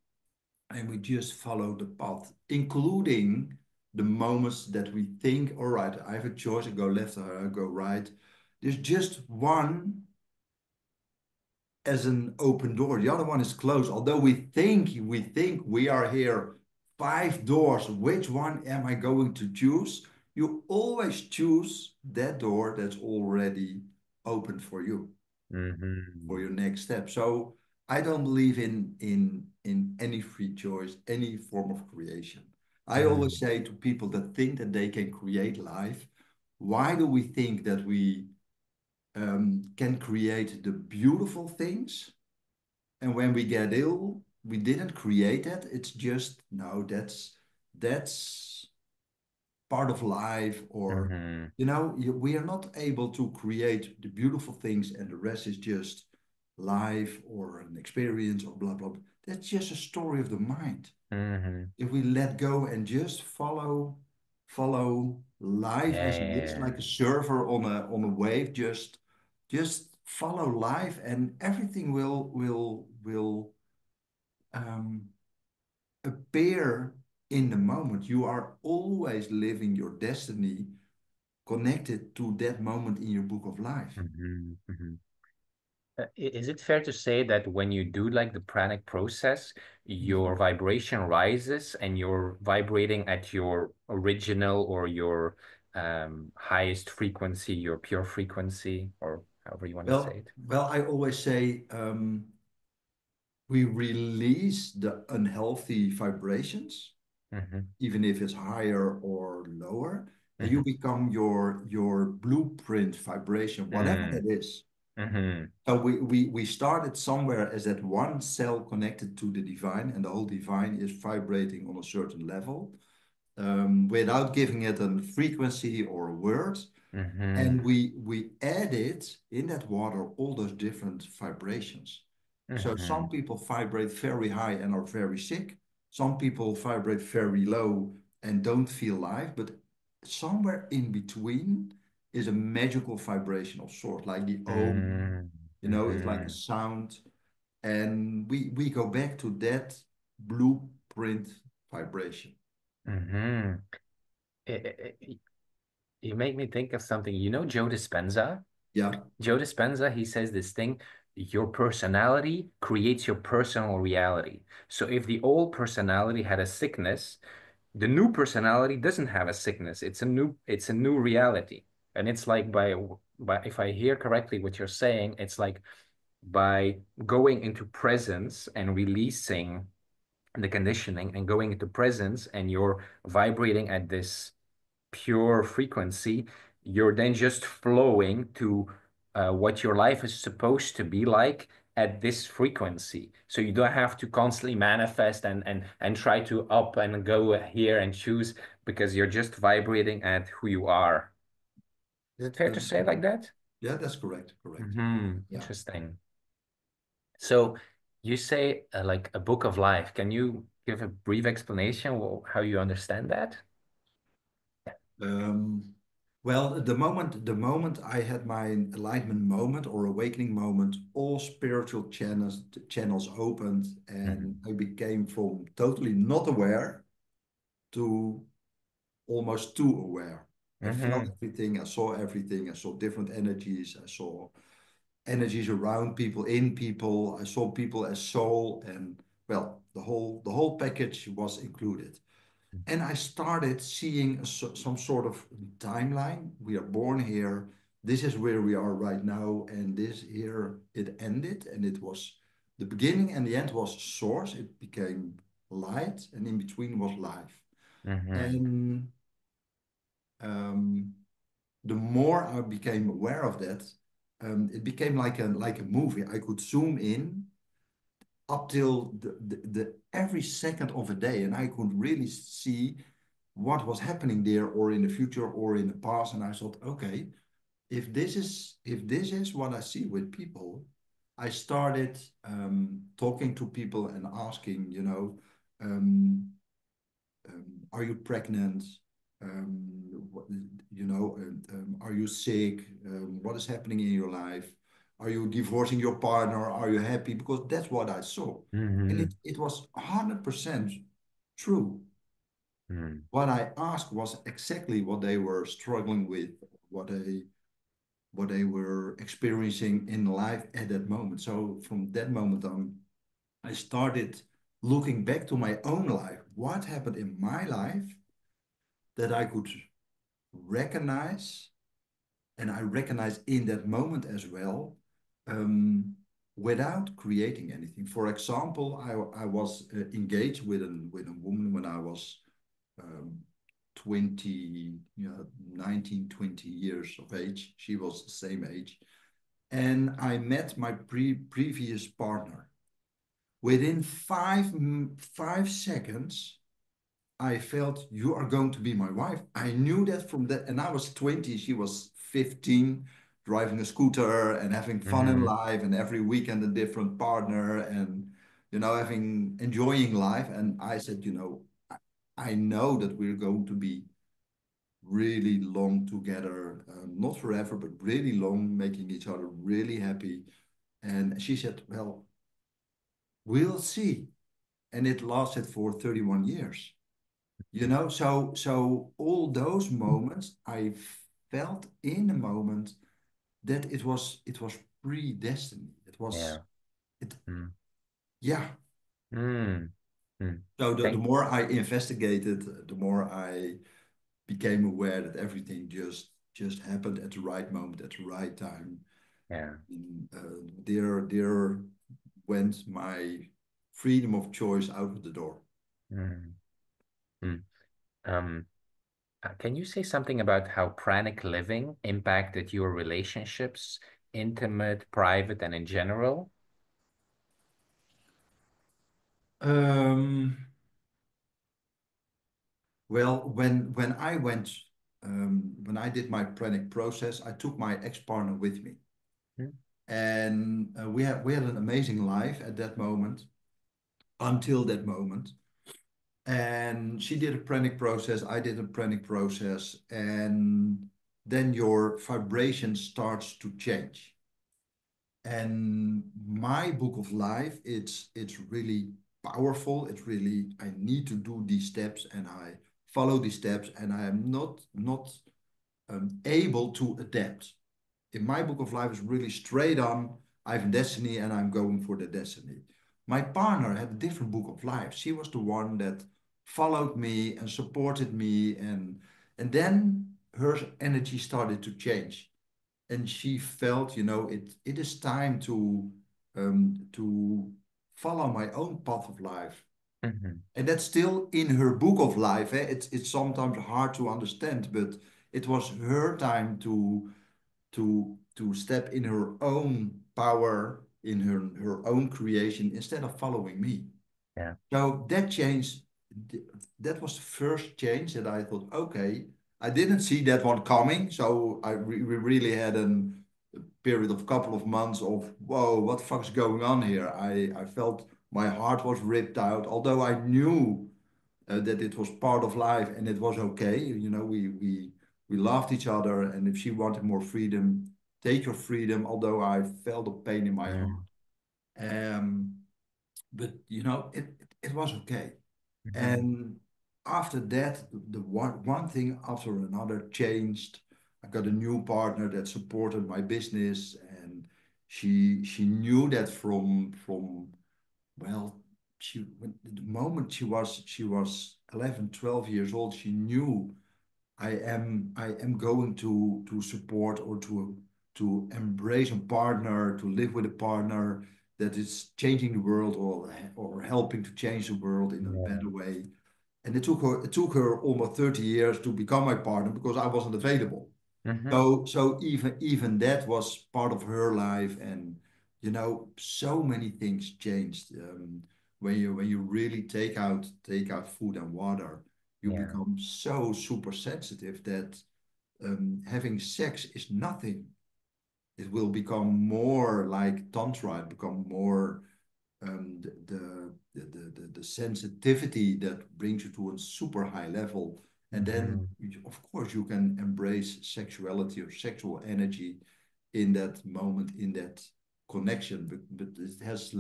and we just follow the path, including the moments that we think, all right, I have a choice, I go left or I go right. There's just one as an open door. The other one is closed. Although we think we are here five doors, which one am I going to choose? You always choose that door that's already open for you for mm-hmm. your next step. So I don't believe in any free choice, any form of creation. I always Mm, say to people that think that they can create life, why do we think that we can create the beautiful things And when we get ill, we didn't create that. It's just, no, that's part of life, or Mm-hmm. we are not able to create the beautiful things, and the rest is just life or an experience or blah blah blah. That's just a story of the mind. Mm-hmm. If we let go and just follow life as it is, Yeah. like a surfer on a wave, just follow life, and everything will um, appear in the moment. You are always living your destiny connected to that moment in your book of life. Mm-hmm. Mm-hmm. Is it fair to say that when you do like the pranic process, Mhm. your vibration rises and you're vibrating at your original or your highest frequency, your pure frequency, or however you want to say Well, I always say we release the unhealthy vibrations, it? Mm-hmm. even if it's higher or lower, and you Mm-hmm. become your blueprint vibration, whatever that is. Mm-hmm. So we started somewhere as that one cell connected to the divine, and the whole divine is vibrating on a certain level, without giving it a frequency or a word. Mm-hmm. And we added in that water all those different vibrations. So Mm-hmm. some people vibrate very high and are very sick. Some people vibrate very low and don't feel life. But somewhere in between is a magical vibration of sort, like the Om. It's like a Mm-hmm. sound. And we go back to that blueprint vibration. Mm-hmm. You make me think of something. You know Joe Dispenza? Yeah, Joe Dispenza, he says this thing, your personality creates your personal reality. So if the old personality had a sickness, the new personality doesn't have a sickness. It's a new reality. And it's like by if I hear correctly what you're saying, it's like by going into presence and releasing the conditioning and going into presence and you're vibrating at this pure frequency, you're then just flowing to what your life is supposed to be like at this frequency. So you don't have to constantly manifest and try to up and go here and choose because you're just vibrating at who you are. Is it fair to that's say like correct. that? Yeah, that's correct. Correct. Yeah. Interesting. So you say like a book of life. Can you give a brief explanation how you understand that? Um, well, the moment I had my enlightenment moment or awakening moment, all spiritual channels opened, and Mm-hmm. I became from totally not aware to almost too aware. I felt Mm-hmm. everything, I saw everything, I saw different energies, I saw energies around people, in people, I saw people as soul, and well, the whole package was included. And I started seeing some sort of timeline. We are born here. This is where we are right now. And this here, it ended. And it was the beginning and the end was source. It became light. And in between was life. Mm-hmm. And um, the more I became aware of that, it became like a movie. I could zoom in up till the every second of a day. And I could really see what was happening there or in the future or in the past. And I thought, okay, if this is what I see with people, I started talking to people and asking, um, are you pregnant? What, are you sick? What is happening in your life? Are you divorcing your partner? Are you happy? Because that's what I saw. And Mm-hmm. it was 100% true. What I asked was exactly what they were struggling with, what they were experiencing in life at that moment. So from that moment on, I started looking back to my own life. What happened in my life that I could recognize, and I recognized in that moment as well, um, without creating anything. For example, I was engaged with a woman when I was um, 20, 19, 20 years of age. She was the same age. And I met my previous partner. Within 5 seconds, I felt you are going to be my wife. I knew that from that, and I was 20, she was 15, driving a scooter and having fun in Hmm. life, and every weekend a different partner, and having enjoying life. And I said, I know that we're going to be really long together, not forever, but really long, making each other really happy. And she said, well, we'll see. And it lasted for 31 years. So all those moments I felt in a moment that it was predestined. It was Yeah. it Mm. Yeah. Mm. Mm. So the Thank. more I investigated, the more I became aware that everything just happened at the right moment, at the right time. Yeah. And, there went my freedom of choice out of the door. Mm. Mm. Um, can you say something about how pranic living impacted your relationships, intimate, private, and in general? Um, well, when I did my pranic process, I took my ex-partner with me, Mm. and we had an amazing life at that moment, until that moment. And she did a pranic process, I did a pranic process, and then your vibration starts to change. And my book of life, it's really powerful. It's really, I need to do these steps, and I follow these steps, and I am not able to adapt. In my book of life is really straight on. I have a destiny, and I'm going for the destiny. My partner had a different book of life. She was the one that followed me and supported me, and then her energy started to change, and she felt, it is time to follow my own path of life. Mhm. And that's still in her book of life. Eh? It's sometimes hard to understand, but it was her time to step in her own power, in her own creation, instead of following me. Yeah. So that change, that was the first change that I thought, okay, I didn't see that one coming. So we really had a period of couple of months of, whoa, what the fuck's going on here? I felt my heart was ripped out, although I knew that it was part of life and it was okay. We loved each other, and if she wanted more freedom, take your freedom. Although I felt a pain in my heart, Mm. um, but it was okay. Mhm. And after that, the one thing after another changed. I got a new partner that supported my business, and she knew that from well, the moment she was 11, 12 years old, she knew I am going to support, or to embrace a partner, to live with a partner that is changing the world, or helping to change the world in a Yeah. better way. And it took her almost 30 years to become my partner, because I wasn't available. Hmm. So even that was part of her life, and so many things changed. When you really take out food and water, you Yeah. become so super sensitive that having sex is nothing. It will become more like tantra, become more the sensitivity that brings you to a super high level. And then, Hmm. of course, you can embrace sexuality or sexual energy in that moment, in that connection, but it has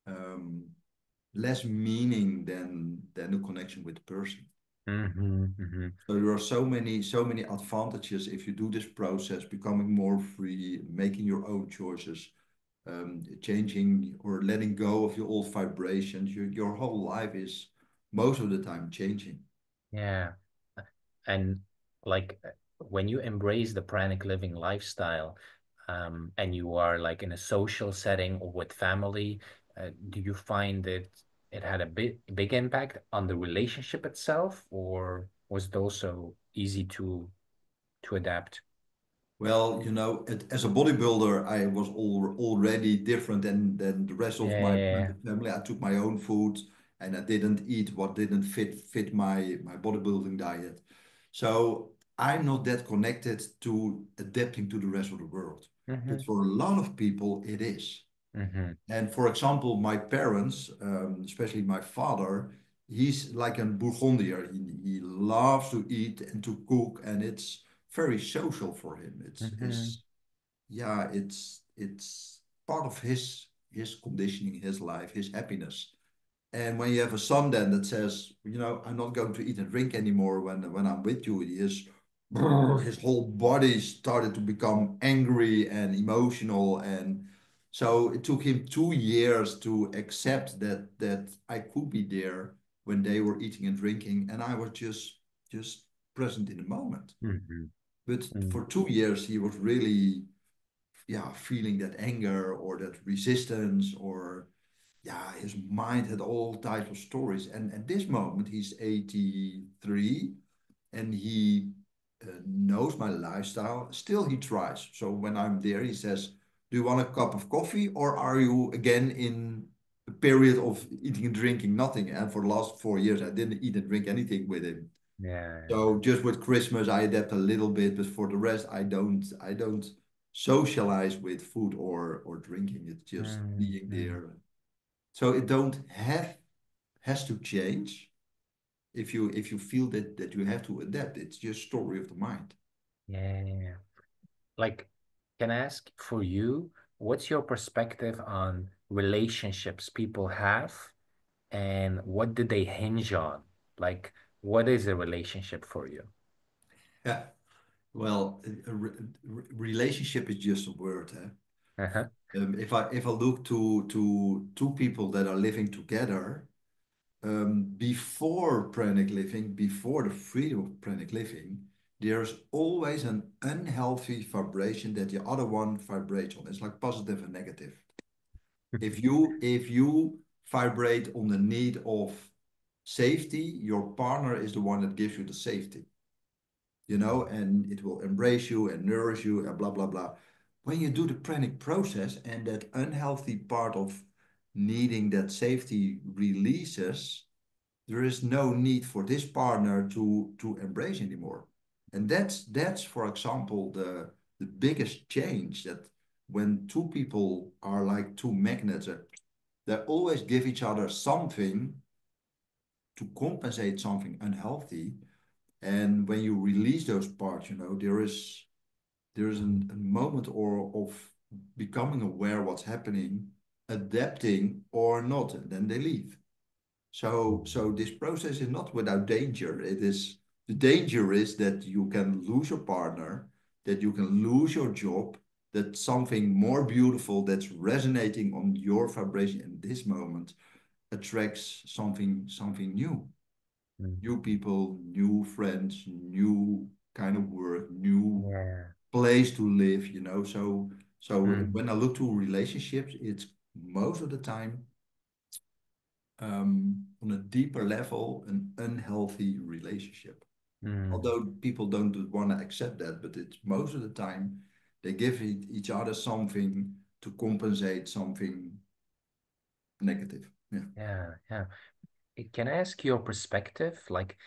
um, less meaning than the connection with the person. Hmm. Hmm. So there are so many advantages if you do this process, becoming more free, making your own choices, changing or letting go of your old vibrations. Your whole life is most of the time changing. Yeah. And like when you embrace the pranic living lifestyle, and you are like in a social setting or with family, do you find that it had a big impact on the relationship itself, or was it also easy to adapt? Well, as a bodybuilder, I was already different than the rest of my friends Yeah. and family. I took my own food and I didn't eat what didn't fit my bodybuilding diet. So I'm not that connected to adapting to the rest of the world. But Mm-hmm. for a lot of people, it is. Mm-hmm. And for example, my parents, especially my father, he's like a Bourgondier. He loves to eat and to cook, and it's very social for him. Mm-hmm. It's part of his conditioning, his life, his happiness. And when you have a son then that says, I'm not going to eat and drink anymore when I'm with you, his whole body started to become angry and emotional. And so it took him 2 years to accept that I could be there when they were eating and drinking, and I was just present in the moment. Mm-hmm. But Mm-hmm. for 2 years, he was really, yeah, feeling that anger or that resistance, or yeah, his mind had all types of stories. And at this moment, he's 83 and he knows my lifestyle. Still, he tries. So when I'm there, he says, "Do you want a cup of coffee, or are you again in a period of eating and drinking nothing?" And for the last 4 years, I didn't eat and drink anything with him. Yeah. So just with Christmas, I adapt a little bit, but for the rest, I don't socialize with food or drinking. It's just being Mm-hmm. there. So it don't have has to change if you feel that you have to adapt. It's just story of the mind. Yeah. Like, can I ask for you, what's your perspective on relationships people have and what do they hinge on? Like, what is a relationship for you? Yeah. Well, relationship is just a word. Eh? Uh-huh. If I look to two people that are living together, before pranic living, before the freedom of pranic living, there's always an unhealthy vibration that the other one vibrates on. It's like positive and negative. If you vibrate on the need of safety, your partner is the one that gives you the safety, and it will embrace you and nourish you and blah blah blah. When you do the pranic process and that unhealthy part of needing that safety releases, there is no need for this partner to embrace anymore. And that's for example the biggest change, that when two people are like two magnets, they always give each other something to compensate something unhealthy. And when you release those parts, there is a moment or of becoming aware what's happening, adapting or not, and then they leave. So this process is not without danger. The danger is that you can lose your partner, that you can lose your job, that something more beautiful that's resonating on your vibration in this moment attracts something new. New Mhm. people, new friends, new kind of work, new Yeah. place to live. So Mm, when I look to relationships, it's most of the time on a deeper level, an unhealthy relationship. mm. Although people don't want to accept that, but it's most of the time they give each other something to compensate something negative. Yeah. Yeah, yeah. Can I ask your perspective, like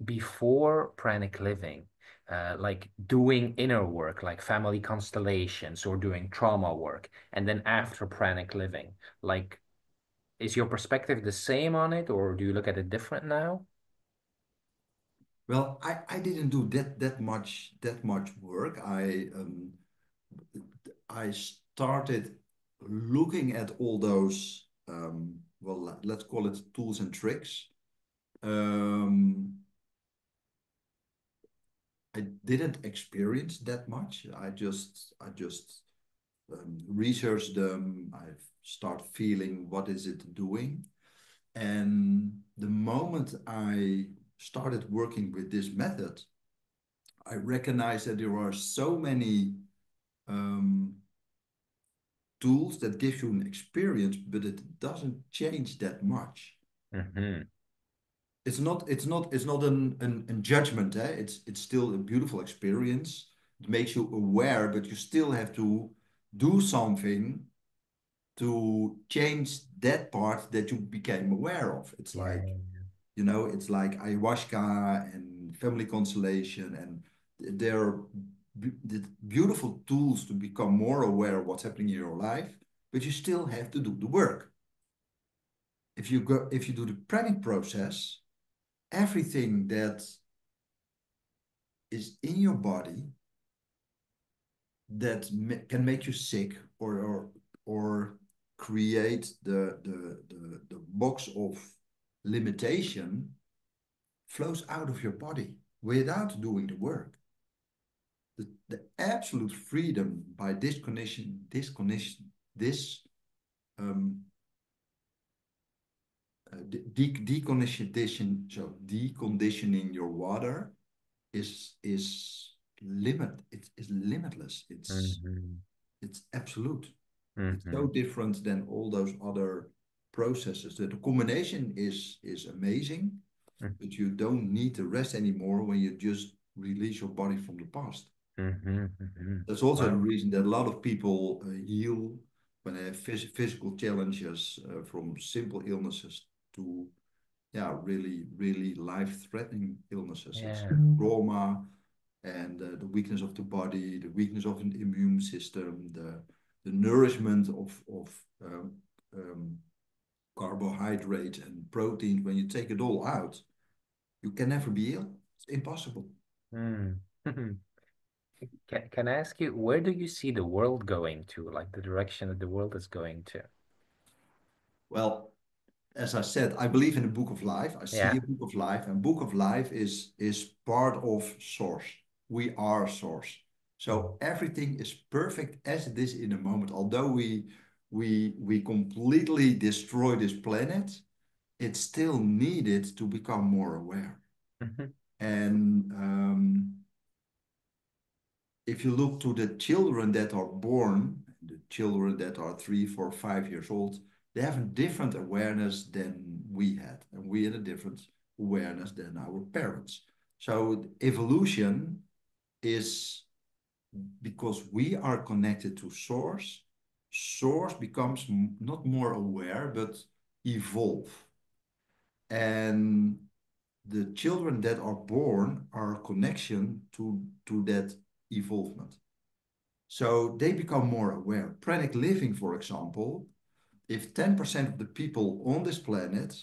before pranic living, like doing inner work, like family constellations or doing trauma work, and then after pranic living, like is your perspective the same on it, or do you look at it different now? Well, I didn't do that much work. I started looking at all those well, let's call it tools and tricks. Um, I didn't experience that much. I just researched them. I start feeling what is it doing. And the moment I started working with this method, I recognized that there are so many um, tools that give you an experience, but it doesn't change that much. Hmm. It's not an judgment, eh? It's still a beautiful experience. It makes you aware, but you still have to do something to change that part that you became aware of. It's like, Yeah. it's like ayahuasca and family constellation, and they're beautiful tools to become more aware of what's happening in your life, but you still have to do the work. If you do the pranic process, everything that is in your body that can make you sick or create the box of limitation flows out of your body without doing the work. The absolute freedom by this um, deconditioning your water is limitless. Mm-hmm. It's absolute. It's Mm-hmm. so different than all those other processes. The combination is amazing, but you don't need the rest anymore when you just release your body from the past. Mm-hmm. Mm-hmm. That's also the Wow. reason that a lot of people heal when they have physical challenges, from simple illnesses to, yeah, really, really life-threatening illnesses. It's Yeah. trauma and the weakness of the body, the weakness of an immune system, the nourishment of um, um, carbohydrates and proteins. When you take it all out, you can never be ill. It's impossible. Mm. Can I ask you, where do you see the world going to, like the direction that the world is going to? Well, as I said, I believe in the book of life. I see Yeah. a book of life, and book of life is part of source. We are source. So everything is perfect as it is in the moment. Although we completely destroy this planet, it's still needed to become more aware. Mm-hmm. And if you look to the children that are born, the children that are 3, 4, 5 years old, they have a different awareness than we had, and we had a different awareness than our parents. So evolution is because we are connected to source. Source becomes not more aware, but evolve. And the children that are born are a connection to that evolvement. So they become more aware. Pranic living, for example, if 10% of the people on this planet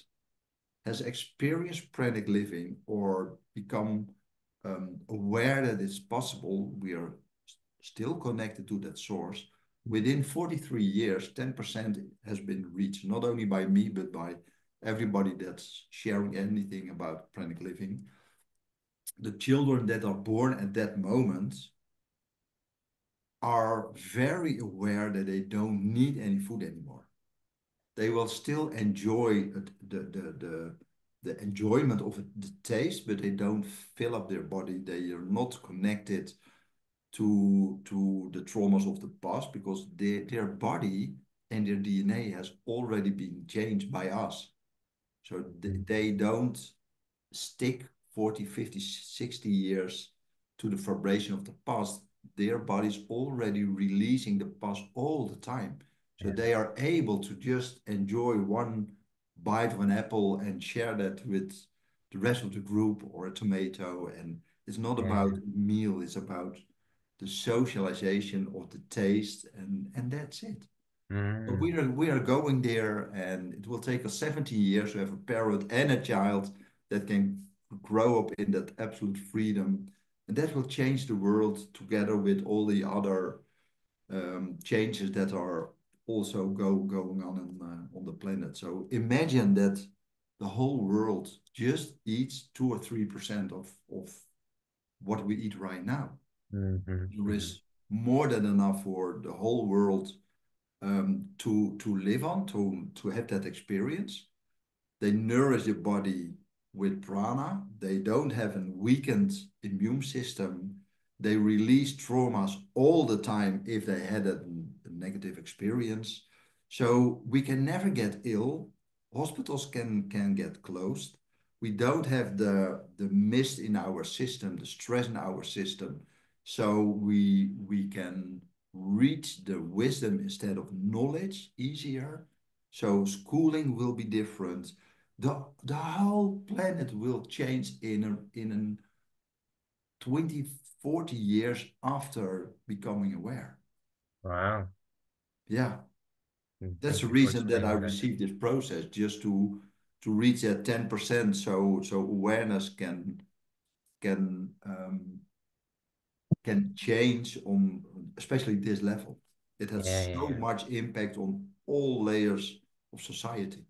has experienced pranic living or become aware that it's possible, we are still connected to that source. Within 43 years, 10% has been reached, not only by me, but by everybody that's sharing anything about pranic living. The children that are born at that moment are very aware that they don't need any food anymore. They will still enjoy the enjoyment of the taste, but they don't fill up their body. They are not connected to the traumas of the past because their body and their DNA has already been changed by us. So they don't stick 40, 50, 60 years to the vibration of the past. Their body's already releasing the past all the time. So Yeah. they are able to just enjoy one bite of an apple and share that with the rest of the group, or a tomato. And it's not about Yeah. a meal, it's about the socialization of the taste, and that's it. But Mm. we are going there, and it will take us 70 years to have a parent and a child that can grow up in that absolute freedom, and that will change the world together with all the other changes that are also going on the planet. So imagine that the whole world just eats 2 or 3% of what we eat right now. Mm-hmm. There Mm-hmm. is more than enough for the whole world to live on, to have that experience. They nourish the body with prana. They don't have a weakened immune system. They release traumas all the time if they had a negative experience. So we can never get ill. Hospitals can get closed. We don't have the mist in our system, the stress in our system. So we can reach the wisdom instead of knowledge easier. So schooling will be different. The whole planet will change in 20, 40 years after becoming aware. Wow. Yeah, that's Thank the you for reason that I explaining that. received this process, just to reach that 10%, so awareness can change on especially this level. It Yeah, has yeah, so yeah. much impact on all layers of society.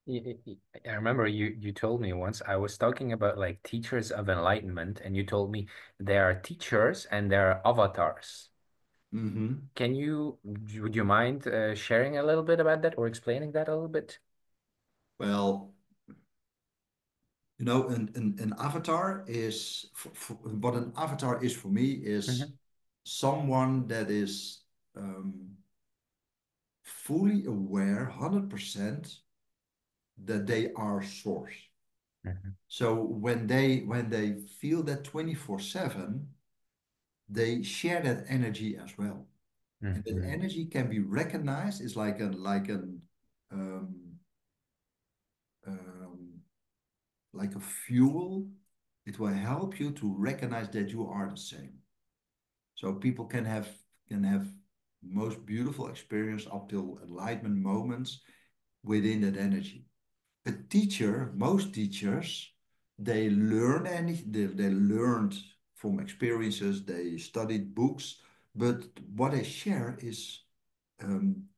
I remember you told me once I was talking about like teachers of enlightenment, and you told me there are teachers and there are avatars. Hmm. Would you mind sharing a little bit about that or explaining that a little bit? Well, an avatar is what an avatar is for me is Hmm. someone that is um, fully aware, 100% that they are source. Hmm. So when they feel that 24/7, they share that energy as well. And that Hmm. energy can be recognized as um, um, like a fuel. It will help you to recognize that you are the same. So people can have most beautiful experience up till enlightenment moments within that energy. A teacher, most teachers, they learned from experiences, they studied books, but what they share is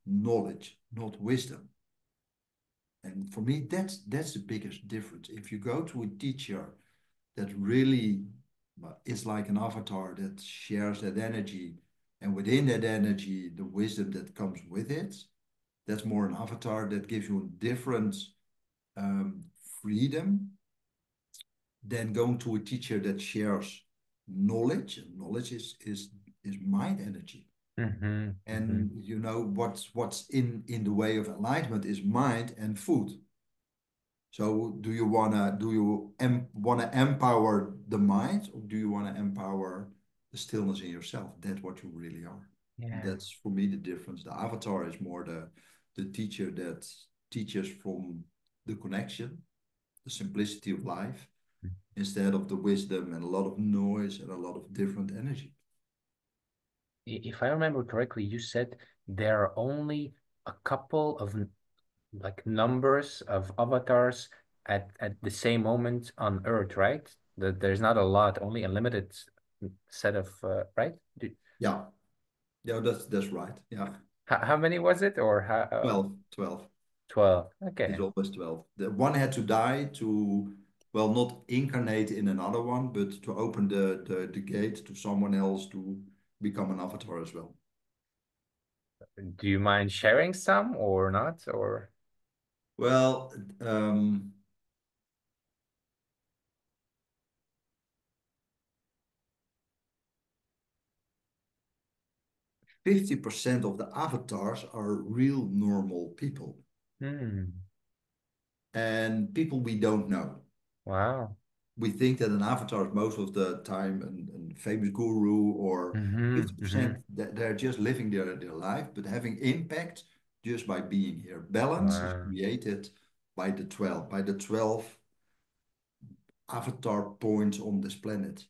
knowledge, not wisdom. And for me, that's the biggest difference. If you go to a teacher that really is like an avatar that shares that energy, and within that energy, the wisdom that comes with it, that's more an avatar that gives you a different um, freedom than going to a teacher that shares knowledge. Knowledge is mind energy. Hmm. Hmm. And what's in the way of enlightenment is mind and food. So do you wanna empower the mind, or do you wanna empower the stillness in yourself? That's what you really are. And Yeah. that's for me the difference. The avatar is more the teacher that teaches from the connection, the simplicity of life, instead of the wisdom and a lot of noise and a lot of different energy. If I remember correctly, you said there are only a couple of like numbers of avatars at the same moment on Earth, right? That there's not a lot, only a limited set of right? Yeah, yeah, that's right. Yeah, How many was it, or how 12. 12? It's Okay. always 12. The one had to die to, well, not incarnate in another one, but to open the gate to someone else to become an avatar as well. Do you mind sharing some or not? Or Well, 50% of the avatars are real normal people hmm. and people we don't know. Wow. We think that an avatar is most of the time a famous guru, or Hmm. 50% Hmm. that they're just living their life, but having impact just by being here. Balance is Wow. created by the 12 avatar points on this planet.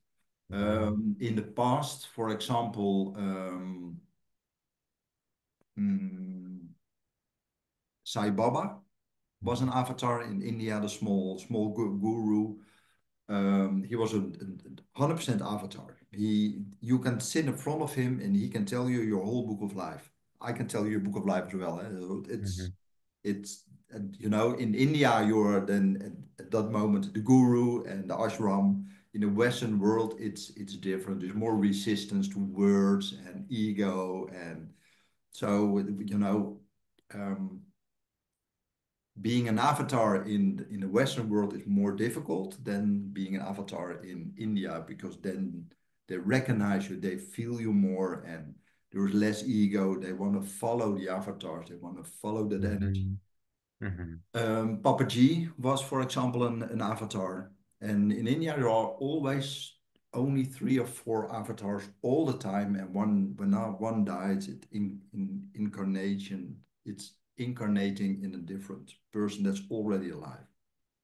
Wow. In the past, for example, mm, Sai Baba was an avatar in India, the small guru. He was a 100% avatar. You can sit in front of him and he can tell you your whole book of life. I can tell you a book of life as well. Hmm. It's in India you're then at that moment the guru and the ashram. In the Western world, it's different. There's more resistance to words and ego, and so um, being an avatar in the Western world is more difficult than being an avatar in India, because then they recognize you, they feel you more, and there's less ego. They want to follow the avatars, they want to follow that energy. Hmm. Hmm. Papa G was, for example, an avatar. And in India, there are always only 3 or 4 avatars all the time, and when now one dies, it's incarnating in a different person that's already alive.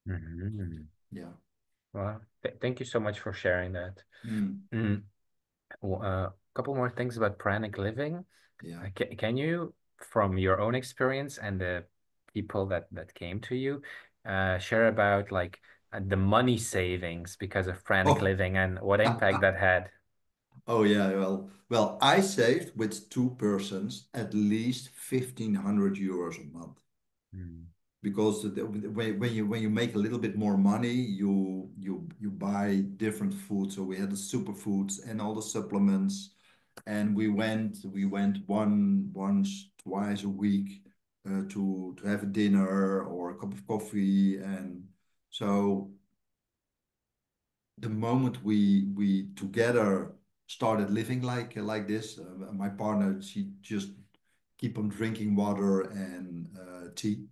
Hmm. Yeah. Well, thank you so much for sharing that. Mm, Mm. A couple more things about pranic living. yeah. Can you, from your own experience and the people that came to you, share about like the money savings because of pranic Oh, living and what impact that had? oh yeah. Well, I saved with two persons at least 1,500 euros a month. Mm. Because when you make a little bit more money, you buy different foods. So we had the superfoods and all the supplements, and we went once twice a week to have a dinner or a cup of coffee. And so the moment we together started living like this, my partner, she just keep on drinking water and tea.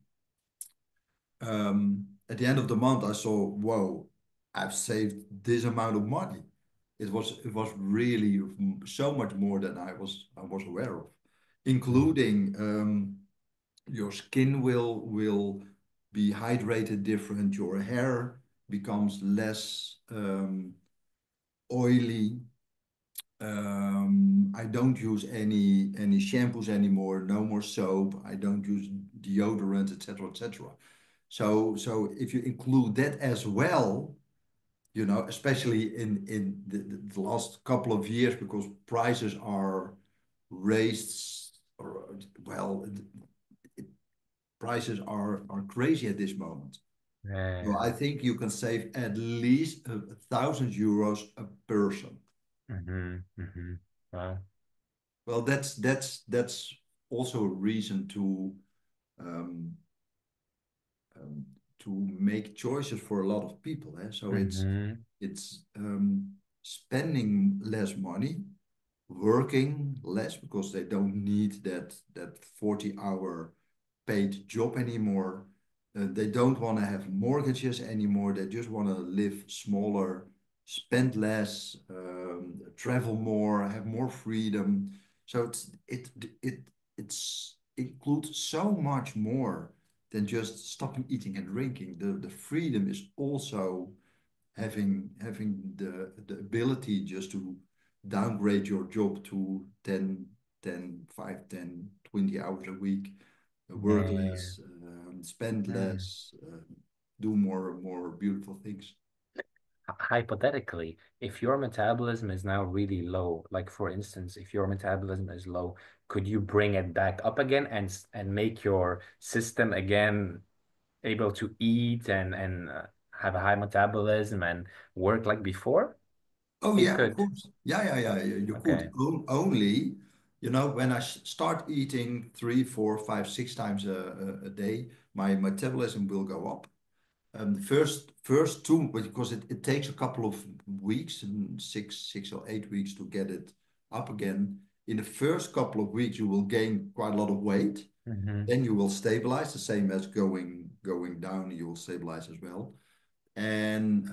At the end of the month, I saw, whoa, I've saved this amount of money. It was really so much more than I was aware of, Mm. including your skin will be hydrated different, your hair becomes less oily. I don't use any shampoos anymore, no more soap. I don't use deodorant, etc., etc. So if you include that as well, especially in the last couple of years, because prices are raised, or well, prices are crazy at this moment. So Yeah. I think you can save at least 1,000 euros a person. Mm-hmm. Mm-hmm. Well, Well, that's also a reason um, um, to make choices for a lot of people. Eh? So it's mm-hmm. it's spending less money, working less because they don't need that 40-hour paid job anymore. They don't want to have mortgages anymore. They just want to live smaller, spend less, travel more, have more freedom. So it's includes so much more than just stopping eating and drinking. The freedom is also having the ability just to downgrade your job to 20 hours a week, work Yeah. less, spend Mm. less, do more beautiful things. Hypothetically, if your metabolism is now really low, like for instance, if your metabolism is low, could you bring it back up again and and make your system again able to eat and have a high metabolism and work like before? Oh You yeah, of could. course. Yeah. You could Okay. only, when I start eating 3, 4, 5, 6 times a day, my metabolism will go up. The first two, because it takes a couple of weeks, and 6 or 8 weeks to get it up again. In the first couple of weeks, you will gain quite a lot of weight. Hmm. Then you will stabilize, the same as going down. You will stabilize as well, and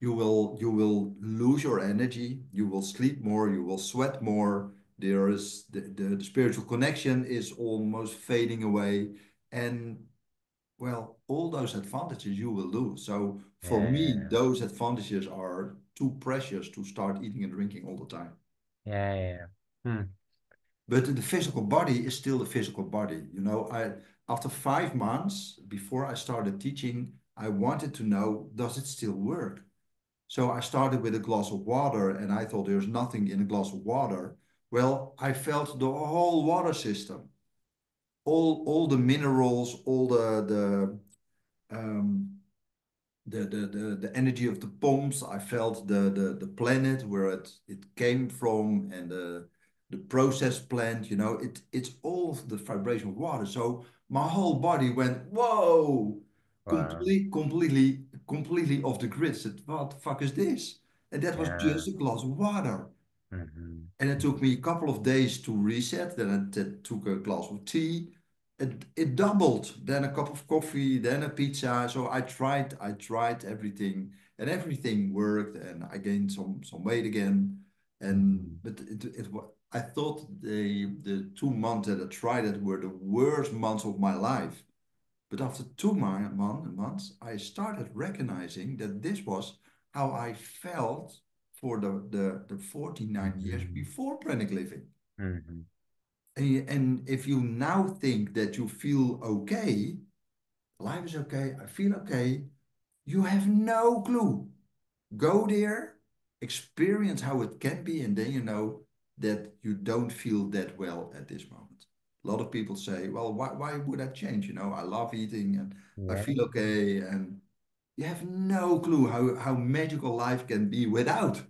you will lose your energy. You will sleep more. You will sweat more. There is the spiritual connection is almost fading away, and well, all those advantages you will lose. So for me, Yeah. those advantages are too precious to start eating and drinking all the time. Yeah. Hmm. But the physical body is still the physical body. I after 5 months before I started teaching, I wanted to know, does it still work? So I started with a glass of water and I thought there's nothing in a glass of water. Well, I felt the whole water system, all the minerals, all um, the energy of the pumps. I felt the planet where it came from, and the process plant. It's all the vibration of water. So my whole body went whoa, Wow. completely off the grid. Said, what the fuck is this? And that was Yeah. just a glass of water. Hmm. And it took me a couple of days to reset. Then I took a glass of tea. it doubled. Then a cup of coffee, then a pizza. So I tried everything, and everything worked, and I gained some weight again. And Mhm. but I thought the 2 months that I tried it were the worst months of my life. But after months, I started recognizing that this was how I felt for the 49 years Mhm. before Pranic Living. Mhm. And if you now think that you feel okay, life is okay, I feel okay, you have no clue. Go there, experience how it can be, and then you know that you don't feel that well at this moment. A lot of people say, well, why would I change? I love eating and I Yeah. feel okay. And you have no clue how magical life can be without.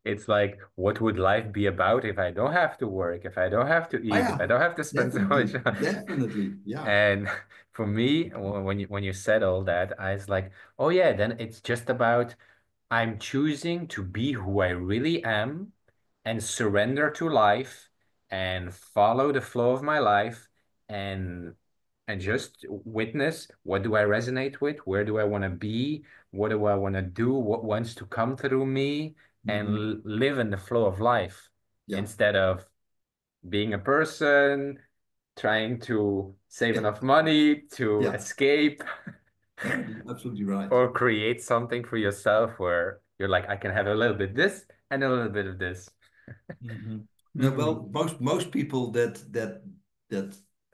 It's like, what would life be about if I don't have to work, if I don't have to Ah, eat, if yeah, I don't have to spend so much? definitely, definitely. Yeah. And for me, when you said all that, I was like, oh yeah, then it's just about I'm choosing to be who I really am and surrender to life and follow the flow of my life and and just witness what do I resonate with, where do I want to be, what do I want to do, what wants to come through me, and Mhm. live in the flow of life Yeah. instead of being a person trying to save Yeah. enough money to Yeah. escape Yeah. You're absolutely right. or create something for yourself where you're like, I can have a little bit this and a little bit of this. Mhm. No, Mm. well, most people that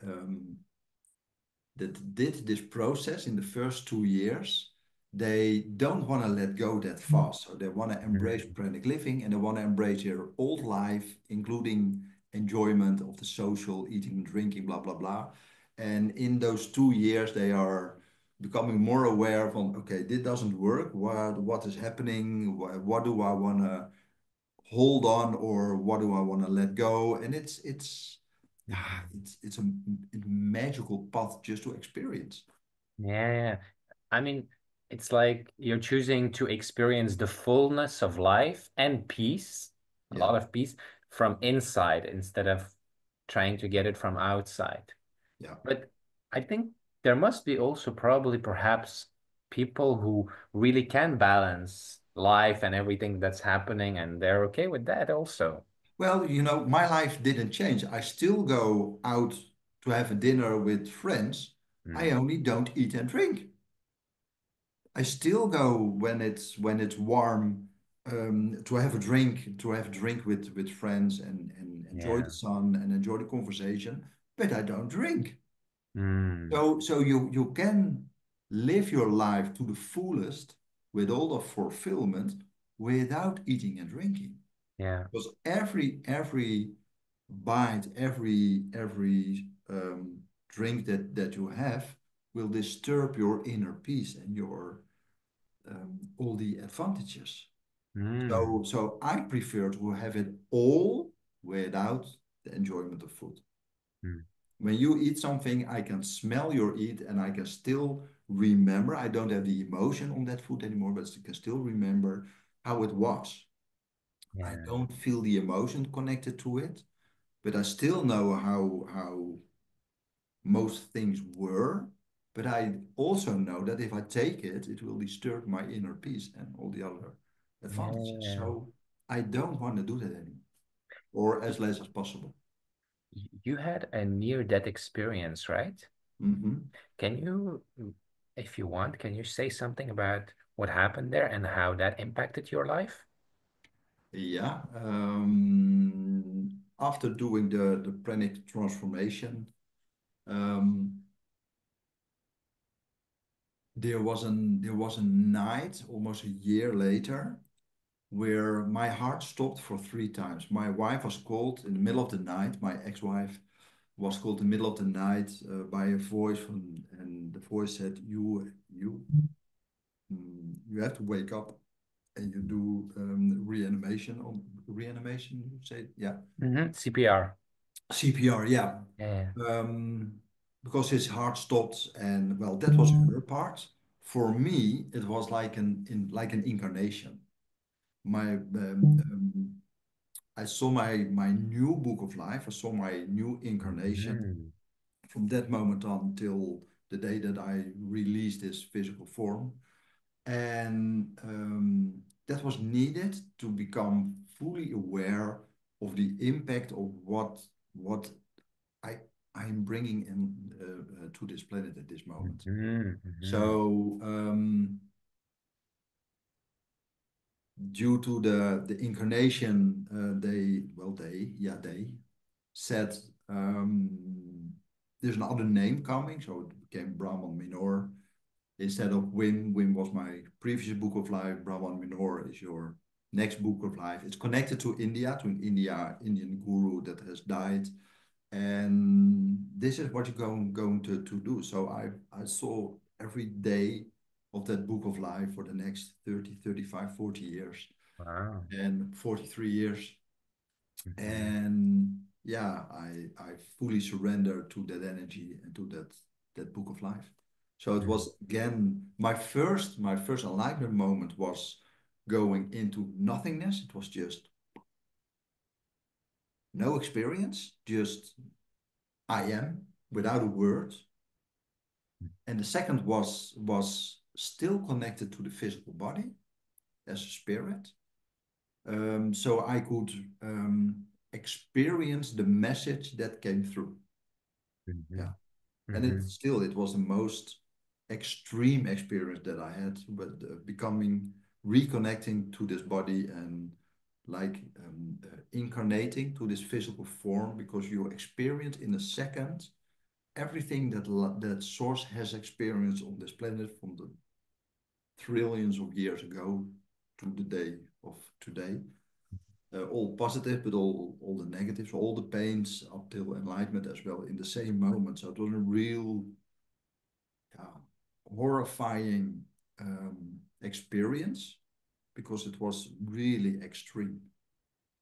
um, that did this process in the first 2 years, they don't want to let go that fast. So they want to embrace Mm. pranic living and they want to embrace their old life, including enjoyment of the social, eating and drinking, blah, blah, blah. And in those 2 years, they are becoming more aware of, okay, this doesn't work. What is happening? What do I want to hold on or what do I want to let go? And yeah, Mhm. it's a magical path just to experience. Yeah, yeah. I mean, it's like you're choosing to experience the fullness of life and peace, a Yeah, lot of peace from inside instead of trying to get it from outside. yeah. But I think there must be also probably perhaps people who really can balance life and everything that's happening, and they're okay with that also. Well, my life didn't change. I still go out to have a dinner with friends. I Mm. only don't eat and drink. I still go when it's warm, to have a drink with friends and enjoy the Yeah. sun and enjoy the conversation, but I don't drink. Mm. So you can live your life to the fullest with all the fulfillment without eating and drinking. Yeah. Because every bite, every drink that you have will disturb your inner peace and your all the advantages. Mm. So I prefer to have it all without the enjoyment of food. Mm. When you eat something, I can smell your eat and I can still remember. I don't have the emotion on that food anymore, but I can still remember how it was. I Yeah. don't feel the emotion connected to it, but I still know how most things were. But I also know that if I take it, it will disturb my inner peace and all the other advantages. Yeah. So I don't want to do that anymore, or as less as possible. You had a near-death experience, right? Mhm. Can you, if you want, can you say something about what happened there and how that impacted your life? Yeah. After doing the pranic transformation, um, there was a night almost a year later where my heart stopped for 3 times. My wife was called in the middle of the night. My ex-wife was called in the middle of the night by a voice and the voice said, You have to wake up and you do reanimation. You say, yeah, CPR. CPR, yeah. Yeah. Um, because his heart stopped, and well, that was her part. For me, it was like an incarnation. My I saw my new book of life. I saw my new incarnation Mhm. from that moment on till the day that I released this physical form. And that was needed to become fully aware of the impact of what I I'm bringing in to this planet at this moment. Hmm. Hmm. So due to the incarnation, they said there's another name coming, so it became Brahman Minor instead of Win. Win was my previous book of life. Brahman Minor is your next book of life. It's connected to India, to an Indian guru that has died. And this is what you're going to do. So I saw every day of that book of life for the next 30, 35, 40 years Wow. and 43 years. Hmm. And yeah, I fully surrendered to that energy and to that book of life. So it Hmm. was again my first enlightenment moment was going into nothingness. It was just no experience, just I am without a word. And the second was still connected to the physical body as a spirit. So I could experience the message that came through. Hmm. Yeah. And Hmm. it was the most extreme experience that I had, but becoming reconnecting to this body and like incarnating to this physical form because you experience in a second everything that source has experienced on this planet from the trillions of years ago to the day of today. All positive, but all the negatives, all the pains up till enlightenment as well in the same moment. So it was a real yeah, horrifying experience because it was really extreme.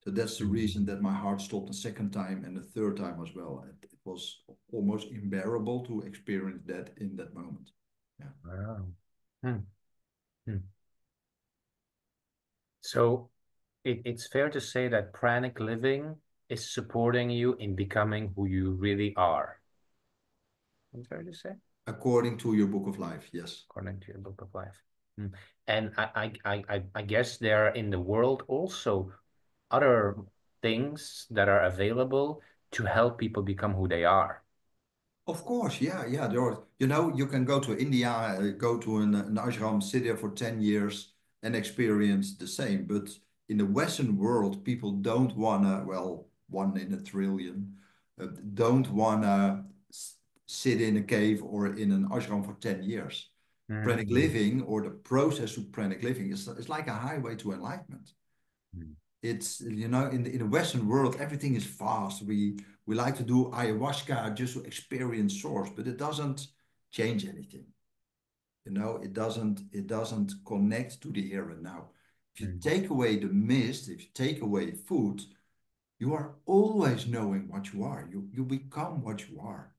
So that's the reason Hmm. that my heart stopped the second time and the third time as well. It was almost unbearable to experience that in that moment. Yeah. Wow. Hmm. Hmm. So it's fair to say that pranic living is supporting you in becoming who you really are. It's fair to say, According to your book of life, yes. according to your book of life. Hmm. And I guess there are in the world also other things that are available to help people become who they are. Of course, yeah, yeah. There are, you know, you can go to India, go to an ashram, sit there for 10 years and experience the same. But in the Western world, people don't wanna, well, one in a trillion, don't wanna sit in a cave or in an ashram for 10 years. Pranic Mm-hmm. living or the process of pranic living is like a highway to enlightenment. It's, you know, in the Western world, everything is fast. We like to do ayahuasca just to experience source, but it doesn't change anything. You know, it doesn't connect to the here and now. If you take away the mist, if you take away food, you are always knowing what you are. You become what you are.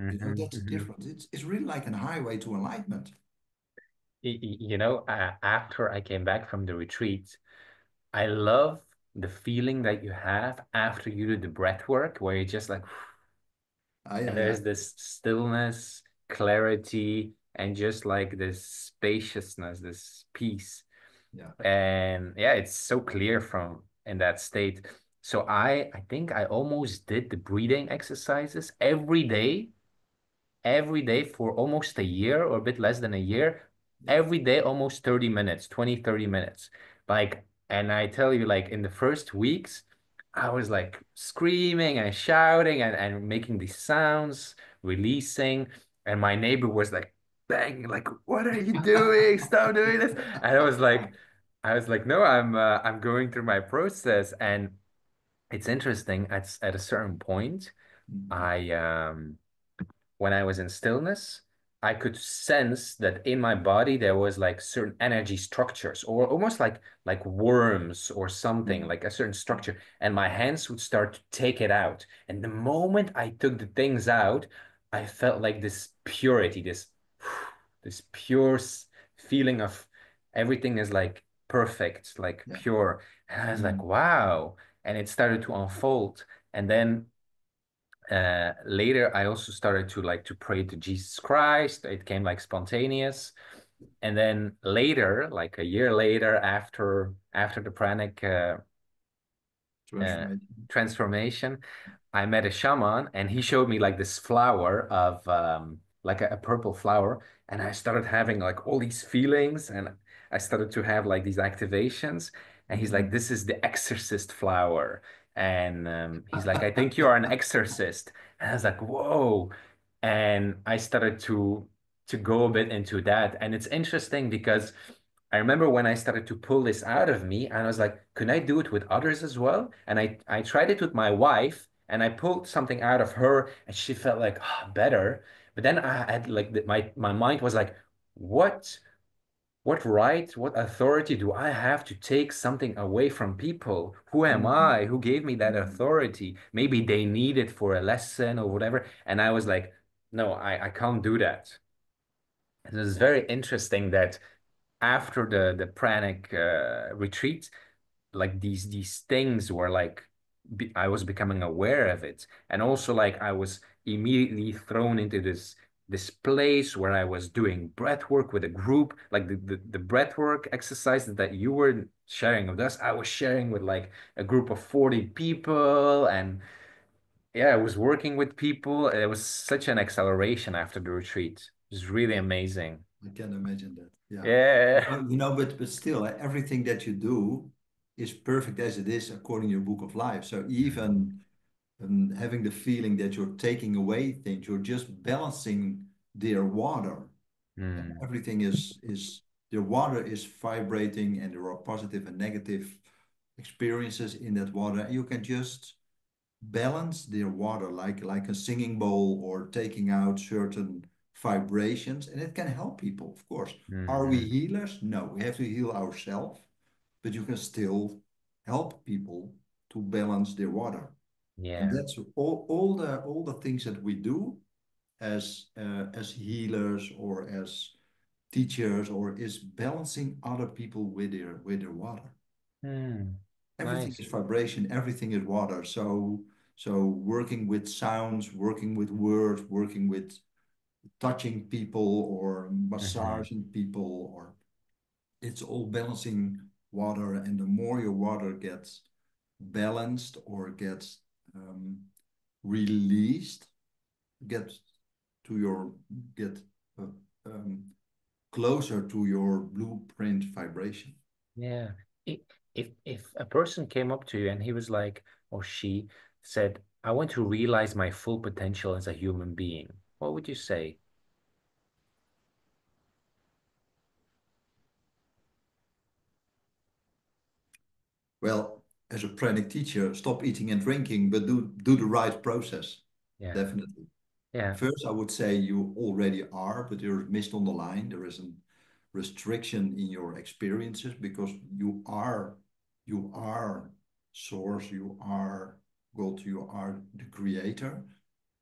You know, Mm-hmm. that's the Mm-hmm. difference. It's really like a highway to enlightenment. You know, after I came back from the retreat, I love the feeling that you have after you do the breath work, where you're just like, Ah, yeah, and yeah, there's this stillness, clarity, and just like this spaciousness, this peace. yeah, And yeah, it's so clear from in that state. So I think I almost did the breathing exercises every day for almost a year or a bit less than a year, yeah. every day, almost 30 minutes, 20, 30 minutes. Like, and I tell you, like in the first weeks, I was like screaming and shouting and making these sounds, releasing. And my neighbor was like banging, like, what are you doing? Stop doing this. And I was like, no, I'm going through my process. And it's interesting at a certain point, Mhm. I when I was in stillness, I could sense that in my body there was like certain energy structures or almost like worms or something, Yeah, like a certain structure. And my hands would start to take it out. And the moment I took the things out, I felt like this purity, this pure feeling of everything is like perfect, like yeah. pure. And I was like, Mm. wow. And it started to unfold. And then Later, I also started to like to pray to Jesus Christ. It came like spontaneous. And then later, like a year later, after the pranic uh, Transformation. transformation, I met a shaman and he showed me like this flower of like a purple flower. And I started having like all these feelings and I started to have like these activations. And he's like, Mhm. this is the exorcist flower. And he's like, I think you are an exorcist. And I was like, whoa. And I started to go a bit into that. And it's interesting because I remember when I started to pull this out of me, and I was like, can I do it with others as well? And I tried it with my wife, and I pulled something out of her, and she felt like better. But then I had like my mind was like, what what right, what authority do I have to take something away from people? Who am Mhm. I? Who gave me that Mhm. authority? Maybe they need it for a lesson or whatever. And I was like, no, I can't do that. It was very interesting that after the pranic retreat, like these things were like I was becoming aware of it, and also like I was immediately thrown into this place where I was doing breath work with a group, like the breath work exercises that you were sharing with us. I was sharing with like a group of 40 people, and yeah, I was working with people. It was such an acceleration after the retreat. It was really amazing. I can imagine that. Yeah. Yeah. But still, everything that you do is perfect as it is according to your book of life. So even having the feeling that you're taking away things, you're just balancing their water, and Mm. everything is the water is vibrating, and there are positive and negative experiences in that water. And you can just balance their water like a singing bowl or taking out certain vibrations, and it can help people, of course. Are we Hmm. healers? No, we have to heal ourselves, but you can still help people to balance their water. And Yeah. that's all the things that we do as healers or as teachers, or is balancing other people with their water. Hmm. Everything Nice. is vibration, everything is water. So working with sounds, working with words, working with touching people or Hmm. massaging people, or it's all balancing water. And the more your water gets balanced or gets um, released, get to your get uh, um, closer to your blueprint vibration. Yeah. I- if a person came up to you and he was like, or she said, I want to realize my full potential as a human being, what would you say? Well, as a pranic teacher, stop eating and drinking, but do the right process. Yeah. Definitely. Yeah. First, I would say you already are, but you're missed on the line. There is a restriction in your experiences because you are source, you are God, you are the creator,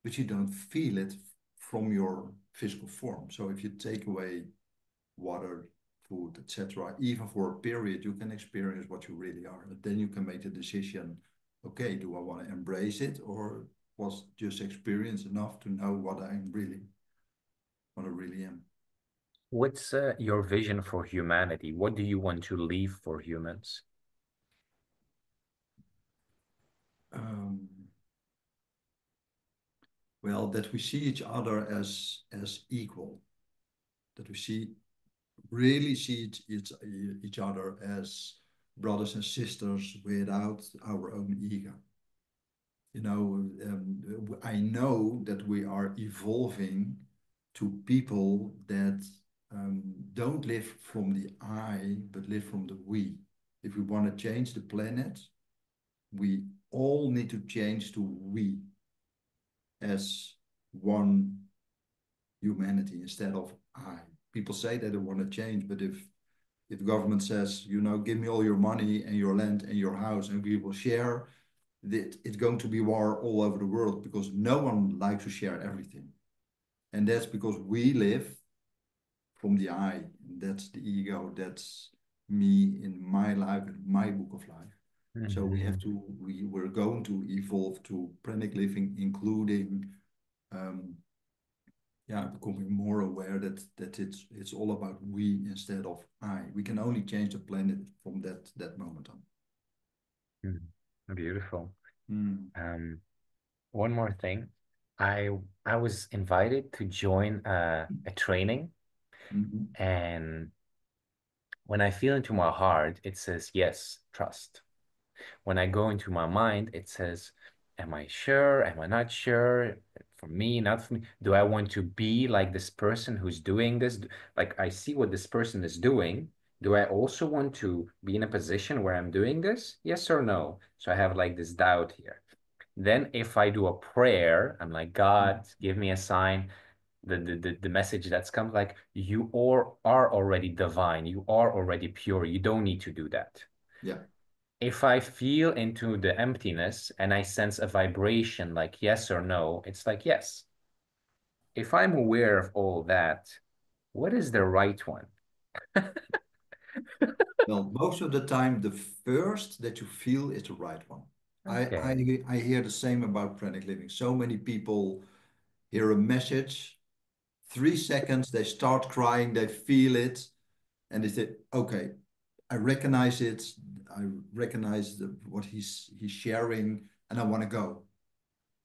but you don't feel it from your physical form. So if you take away water, food, etc., even for a period, you can experience what you really are. And then you can make the decision, okay, do I want to embrace it, or was just experience enough to know what I really am? What's your vision for humanity? What do you want to leave for humans? Um, well, that we see each other as equal, that we really see each other as brothers and sisters without our own ego. I know that we are evolving to people that don't live from the I, but live from the we. If we want to change the planet, we all need to change to we as one humanity instead of I. People say that they want to change, but if government says, give me all your money and your land and your house, and we will share, it's going to be war all over the world because no one likes to share everything. And that's because we live from the I. And that's the ego. That's me in my life, in my book of life. So Mhm. we're going to evolve to pranic living, including um, yeah, becoming more aware that it's all about we instead of I. We can only change the planet from that moment on. Mhm. Beautiful. Mm, Um, One more thing. I I was invited to join a training, mhm. and when I feel into my heart, it says yes, trust. When I go into my mind, it says, am I sure? Am I not sure? For me, not for me. Do I want to be like this person who's doing this? Like I see what this person is doing. Do I also want to be in a position where I'm doing this? Yes or no? So I have like this doubt here. Then if I do a prayer, I'm like, God, give me a sign. The message that's come like are already divine. You are already pure. You don't need to do that. Yeah. If I feel into the emptiness and I sense a vibration like yes or no, it's like yes. If I'm aware of all that, what is the right one? Well, most of the time, the first that you feel is the right one. Okay. I hear the same about pranic living. So many people hear a message, 3 seconds, they start crying, they feel it, and they say, okay, I recognize it. I recognize what he's sharing, and I want to go.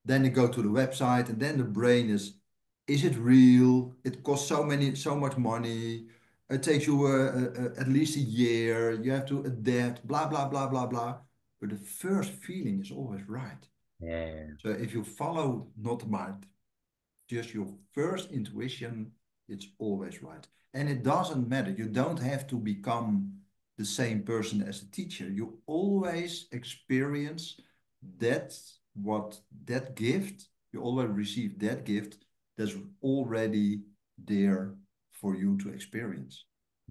Then they go to the website, and then the brain is it real? It costs so much money. It takes you at least a year. You have to adapt, blah, blah, blah, blah, blah. But the first feeling is always right. Yeah. So if you follow not the mind, just your first intuition, it's always right. And it doesn't matter. You don't have to become the same person as the teacher. You always experience that what that gift, you always receive that gift that's already there for you to experience.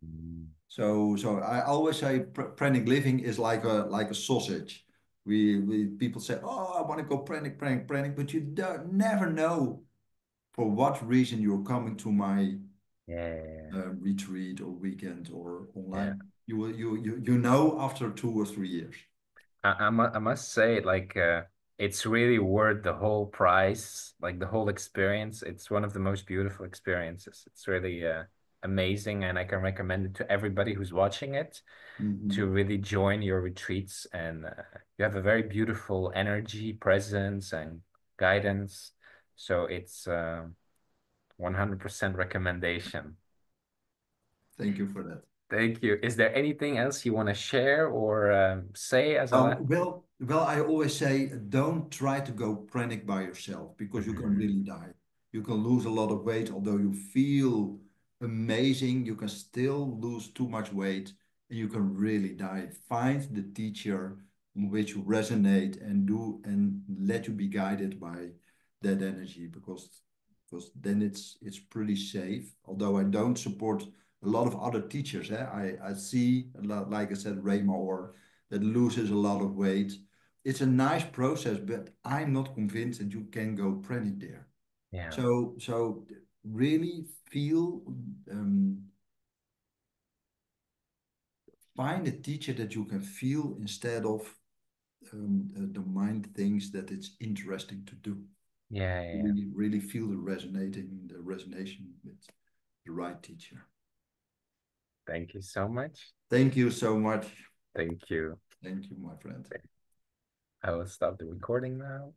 Mm. So I always say pranic living is like a sausage. We people say, oh, I want to go pranic, pranic, pranic, but you don't never know for what reason you're coming to my Yeah. retreat or weekend or Yeah. online. You know after 2 or 3 years. I must say, like, it's really worth the whole price, like the whole experience. It's one of the most beautiful experiences. It's really amazing, and I can recommend it to everybody who's watching it to Mhm. really join your retreats. And you have a very beautiful energy, presence, and guidance. So it's 100% recommendation. Thank you for that. Thank you. Is there anything else you want to share or say as a last? Well, I always say don't try to go pranic by yourself because you can Mhm. really die. You can lose a lot of weight, although you feel amazing, you can still lose too much weight and you can really die. Find the teacher in which you resonate and do and let you be guided by that energy because then it's pretty safe. Although I don't support a lot of other teachers. I see a lot, like I said, Raymore that loses a lot of weight. It's a nice process, but I'm not convinced that you can go pranic there. Yeah. So really feel, um, find a teacher that you can feel instead of the mind thinks that it's interesting to do. Yeah, yeah, yeah. Really feel the resonation with the right teacher. Thank you so much. Thank you so much. Thank you. Thank you, my friend. I will stop the recording now.